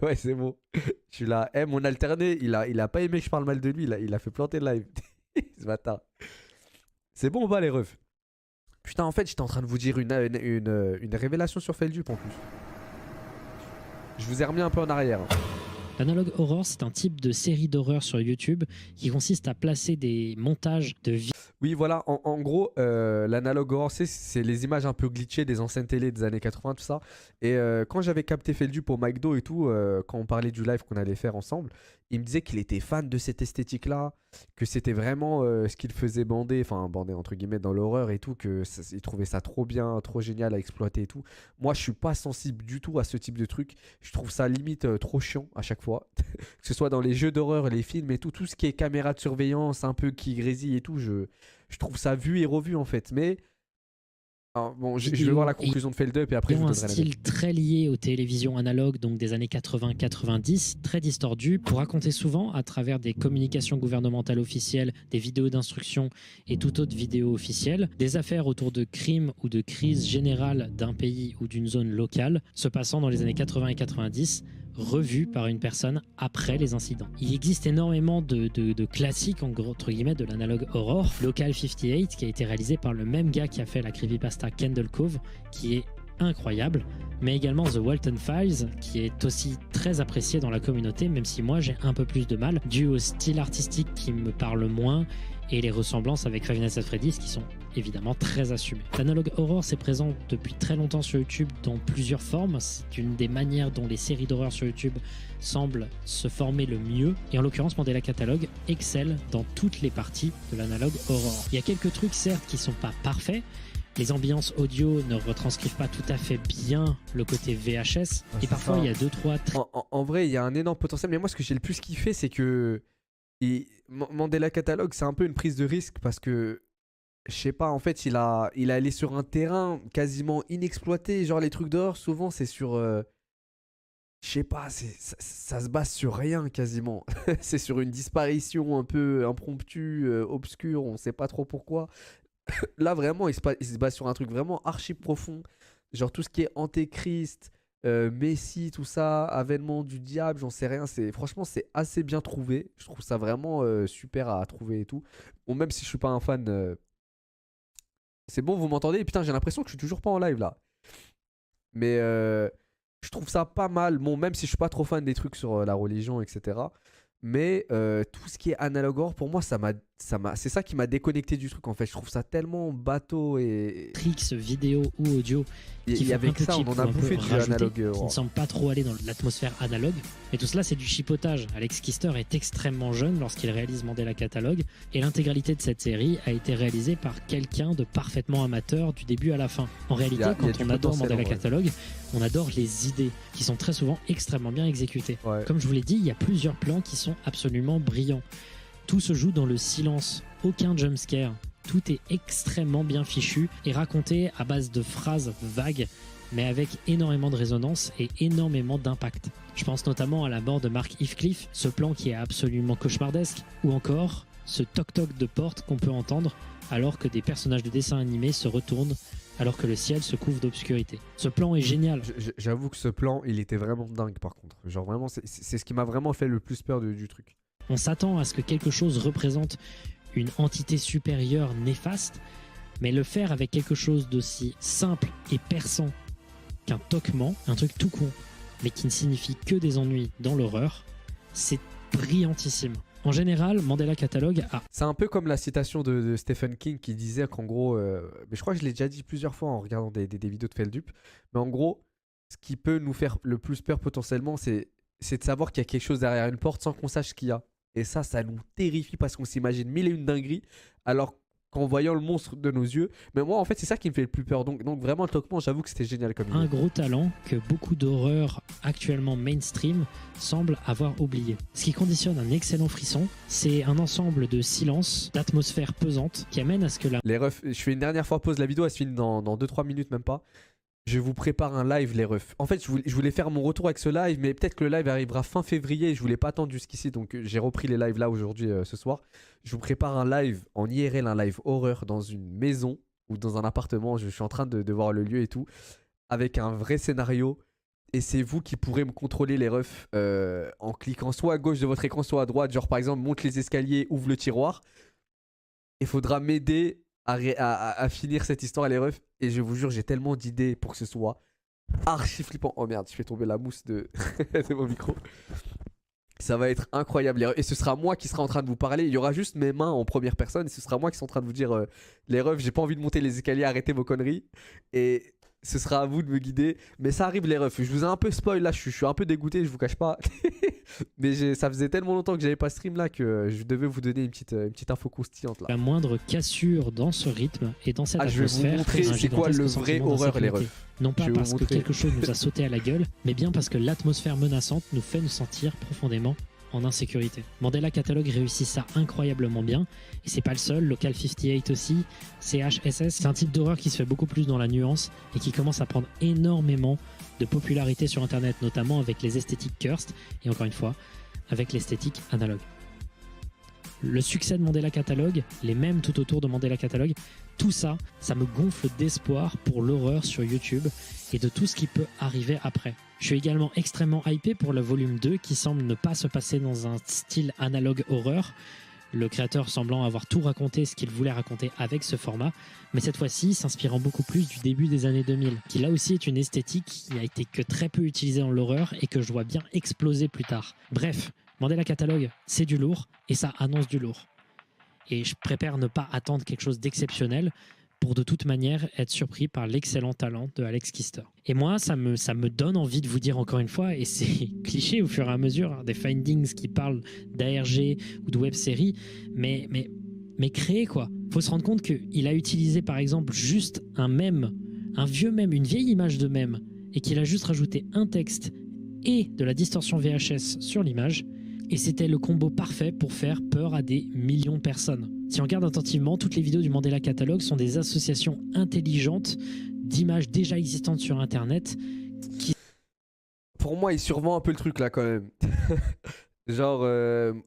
Ouais, c'est bon. Je suis là. Eh, mon alterné, il a pas aimé que je parle mal de lui, il a fait planter le live. Ce matin. C'est bon ou pas les refs? Putain, en fait, j'étais en train de vous dire une révélation sur Feldup en plus. Je vous ai remis un peu en arrière. L'analogue horror, c'est un type de série d'horreur sur YouTube qui consiste à placer des montages de vidéos. Oui, voilà, en gros, l'analogue horror, c'est les images un peu glitchées des anciennes télé des années 80, tout ça. Et quand j'avais capté Feldup au McDo et tout, quand on parlait du live qu'on allait faire ensemble, il me disait qu'il était fan de cette esthétique-là, que c'était vraiment ce qu'il faisait bander entre guillemets dans l'horreur et tout, il trouvait ça trop bien, trop génial à exploiter et tout. Moi, je suis pas sensible du tout à ce type de truc. Je trouve ça limite trop chiant à chaque fois. Que ce soit dans les jeux d'horreur, les films et tout ce qui est caméra de surveillance, un peu qui grésille et tout, je trouve ça vu et revu en fait. Mais alors, bon, je vais voir la conclusion de Feldup et après je vous donnerai un style très lié aux télévisions analogues, donc des années 80-90, très distordu, pour raconter souvent à travers des communications gouvernementales officielles, des vidéos d'instruction et toute autre vidéo officielle, des affaires autour de crimes ou de crises générales d'un pays ou d'une zone locale se passant dans les années 80 et 90, revu par une personne après les incidents. Il existe énormément de classiques entre guillemets de l'analogue horror. Local 58 qui a été réalisé par le même gars qui a fait la creepypasta Kendall Cove, qui est incroyable, mais également The Walton Files qui est aussi très apprécié dans la communauté, même si moi j'ai un peu plus de mal dû au style artistique qui me parle moins et les ressemblances avec Five Nights at Freddy's qui sont évidemment très assumées. L'analogue horror c'est présent depuis très longtemps sur YouTube dans plusieurs formes. C'est une des manières dont les séries d'horreur sur YouTube semblent se former le mieux. Et en l'occurrence, Mandela Catalogue excelle dans toutes les parties de l'analogue horror. Il y a quelques trucs certes qui sont pas parfaits. Les ambiances audio ne retranscrivent pas tout à fait bien le côté VHS. Et parfois, il y a 2-3... En vrai, il y a un énorme potentiel. Mais moi, ce que j'ai le plus kiffé, c'est que... Mandela Catalogue, c'est un peu une prise de risque parce que... Je sais pas, en fait, il a allé sur un terrain quasiment inexploité. Genre, les trucs d'horreur, souvent, c'est sur... Je sais pas, ça se base sur rien quasiment. C'est sur une disparition un peu impromptue, obscure, on sait pas trop pourquoi. Là, vraiment, il se base sur un truc vraiment archi profond. Genre tout ce qui est Antéchrist, Messie, tout ça, avènement du diable, j'en sais rien. Franchement, c'est assez bien trouvé. Je trouve ça vraiment super à trouver et tout. Bon, même si je suis pas un fan... C'est bon, vous m'entendez? Putain, j'ai l'impression que je suis toujours pas en live là. Mais je trouve ça pas mal. Bon, même si je suis pas trop fan des trucs sur la religion, etc. Mais tout ce qui est analogue horror, pour moi, c'est ça qui m'a déconnecté du truc en fait. Je trouve ça tellement bateau et... Tricks vidéo ou audio qui avec ça, on en a bouffé du analogue horror. Qui ne semble pas trop aller dans l'atmosphère analogue. Mais tout cela, c'est du chipotage. Alex Kister est extrêmement jeune lorsqu'il réalise Mandela Catalogue. Et l'intégralité de cette série a été réalisée par quelqu'un de parfaitement amateur du début à la fin. En réalité, quand on adore Mandela Catalogue, on adore les idées qui sont très souvent extrêmement bien exécutées. Ouais. Comme je vous l'ai dit, il y a plusieurs plans qui sont absolument brillants. Tout se joue dans le silence, aucun jumpscare. Tout est extrêmement bien fichu et raconté à base de phrases vagues, mais avec énormément de résonance et énormément d'impact. Je pense notamment à la mort de Mark Heathcliff, ce plan qui est absolument cauchemardesque, ou encore ce toc-toc de porte qu'on peut entendre alors que des personnages de dessin animé se retournent alors que le ciel se couvre d'obscurité. Ce plan est génial. J'avoue que ce plan, il était vraiment dingue par contre. Genre vraiment, c'est ce qui m'a vraiment fait le plus peur du truc. On s'attend à ce que quelque chose représente une entité supérieure néfaste, mais le faire avec quelque chose d'aussi simple et perçant qu'un toquement, un truc tout con, mais qui ne signifie que des ennuis dans l'horreur, c'est brillantissime. En général, Mandela Catalogue a... C'est un peu comme la citation de Stephen King qui disait qu'en gros... mais je crois que je l'ai déjà dit plusieurs fois en regardant des vidéos de Feldup, mais en gros, ce qui peut nous faire le plus peur potentiellement, c'est de savoir qu'il y a quelque chose derrière une porte sans qu'on sache ce qu'il y a. Et ça nous terrifie parce qu'on s'imagine mille et une dingueries, alors qu'en voyant le monstre de nos yeux... Mais moi, en fait, c'est ça qui me fait le plus peur. Donc vraiment, le toquement, j'avoue que c'était génial comme idée. Un gros talent que beaucoup d'horreurs actuellement mainstream semblent avoir oublié. Ce qui conditionne un excellent frisson, c'est un ensemble de silences, d'atmosphères pesantes qui amènent à ce que la... Les refs, je fais une dernière fois pause, la vidéo elle se finit dans 2-3 minutes même pas. Je vous prépare un live les refs. En fait je voulais faire mon retour avec ce live, mais peut-être que le live arrivera fin février et je voulais pas attendre jusqu'ici, donc j'ai repris les lives là aujourd'hui ce soir. Je vous prépare un live en IRL, un live horreur dans une maison ou dans un appartement. Je suis en train de voir le lieu et tout, avec un vrai scénario. Et c'est vous qui pourrez me contrôler les refs en cliquant soit à gauche de votre écran, soit à droite. Genre par exemple monte les escaliers, ouvre le tiroir. Il faudra m'aider à finir cette histoire, les refs. Et je vous jure, j'ai tellement d'idées pour que ce soit archi flippant. Oh merde, je fais tomber la mousse de, de mon micro. Ça va être incroyable. Et ce sera moi qui sera en train de vous parler. Il y aura juste mes mains en première personne. Et ce sera moi qui sera en train de vous dire les refs, j'ai pas envie de monter les escaliers, arrêtez vos conneries. Et ce sera à vous de me guider. Mais ça arrive, les refs. Je vous ai un peu spoil là. Je suis un peu dégoûté, je vous cache pas. Mais ça faisait tellement longtemps que j'avais pas stream là que je devais vous donner une petite info croustillante là. La moindre cassure dans ce rythme et dans cette atmosphère. Je vais vous montrer c'est quoi le vrai horreur, les refs. Non pas parce que quelque chose nous a sauté à la gueule, mais bien parce que l'atmosphère menaçante nous fait nous sentir profondément en insécurité. Mandela Catalogue réussit ça incroyablement bien, et c'est pas le seul, Local 58 aussi, CHSS, c'est un type d'horreur qui se fait beaucoup plus dans la nuance et qui commence à prendre énormément de popularité sur internet, notamment avec les esthétiques cursed, et encore une fois, avec l'esthétique analogue. Le succès de Mandela Catalogue, les mêmes tout autour de Mandela Catalogue, tout ça, ça me gonfle d'espoir pour l'horreur sur YouTube et de tout ce qui peut arriver après. Je suis également extrêmement hypé pour le volume 2 qui semble ne pas se passer dans un style analogue horreur, le créateur semblant avoir tout raconté ce qu'il voulait raconter avec ce format, mais cette fois-ci s'inspirant beaucoup plus du début des années 2000, qui là aussi est une esthétique qui a été que très peu utilisée dans l'horreur et que je vois bien exploser plus tard. Bref, Mandela Catalogue, c'est du lourd et ça annonce du lourd. Et je préfère ne pas attendre quelque chose d'exceptionnel pour de toute manière être surpris par l'excellent talent de Alex Kister. Et moi, ça me donne envie de vous dire encore une fois, et c'est cliché au fur et à mesure, hein, des findings qui parlent d'ARG ou de web-série, mais créer quoi. Faut se rendre compte qu'il a utilisé par exemple juste un mème, un vieux mème, une vieille image de mème, et qu'il a juste rajouté un texte et de la distorsion VHS sur l'image, et c'était le combo parfait pour faire peur à des millions de personnes. Si on regarde attentivement, toutes les vidéos du Mandela Catalogue sont des associations intelligentes d'images déjà existantes sur Internet qui... Pour moi, il survend un peu le truc là quand même. Genre,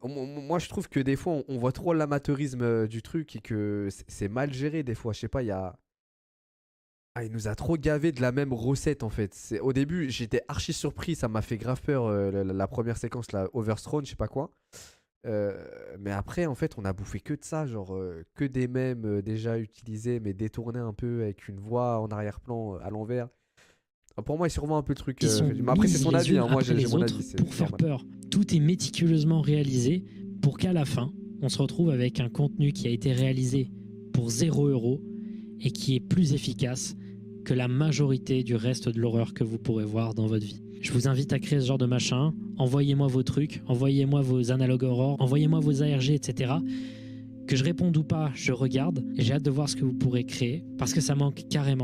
moi je trouve que des fois on voit trop l'amateurisme du truc et que c'est mal géré des fois. Je sais pas, il nous a trop gavé de la même recette en fait. Au début, j'étais archi surpris, ça m'a fait grave peur la première séquence, la Overthrown, je sais pas quoi. Mais après, en fait, on a bouffé que de ça, genre que des mèmes déjà utilisés, mais détournés un peu avec une voix en arrière-plan à l'envers. Pour moi, il survend un peu le truc. Mais après, c'est son avis, hein. Moi j'ai mon avis. Pour faire peur. Tout est méticuleusement réalisé pour qu'à la fin, on se retrouve avec un contenu qui a été réalisé pour 0 € et qui est plus efficace que la majorité du reste de l'horreur que vous pourrez voir dans votre vie. Je vous invite à créer ce genre de machin, envoyez-moi vos trucs, envoyez-moi vos analogues horror, envoyez-moi vos ARG, etc. Que je réponde ou pas, je regarde, et j'ai hâte de voir ce que vous pourrez créer, parce que ça manque carrément.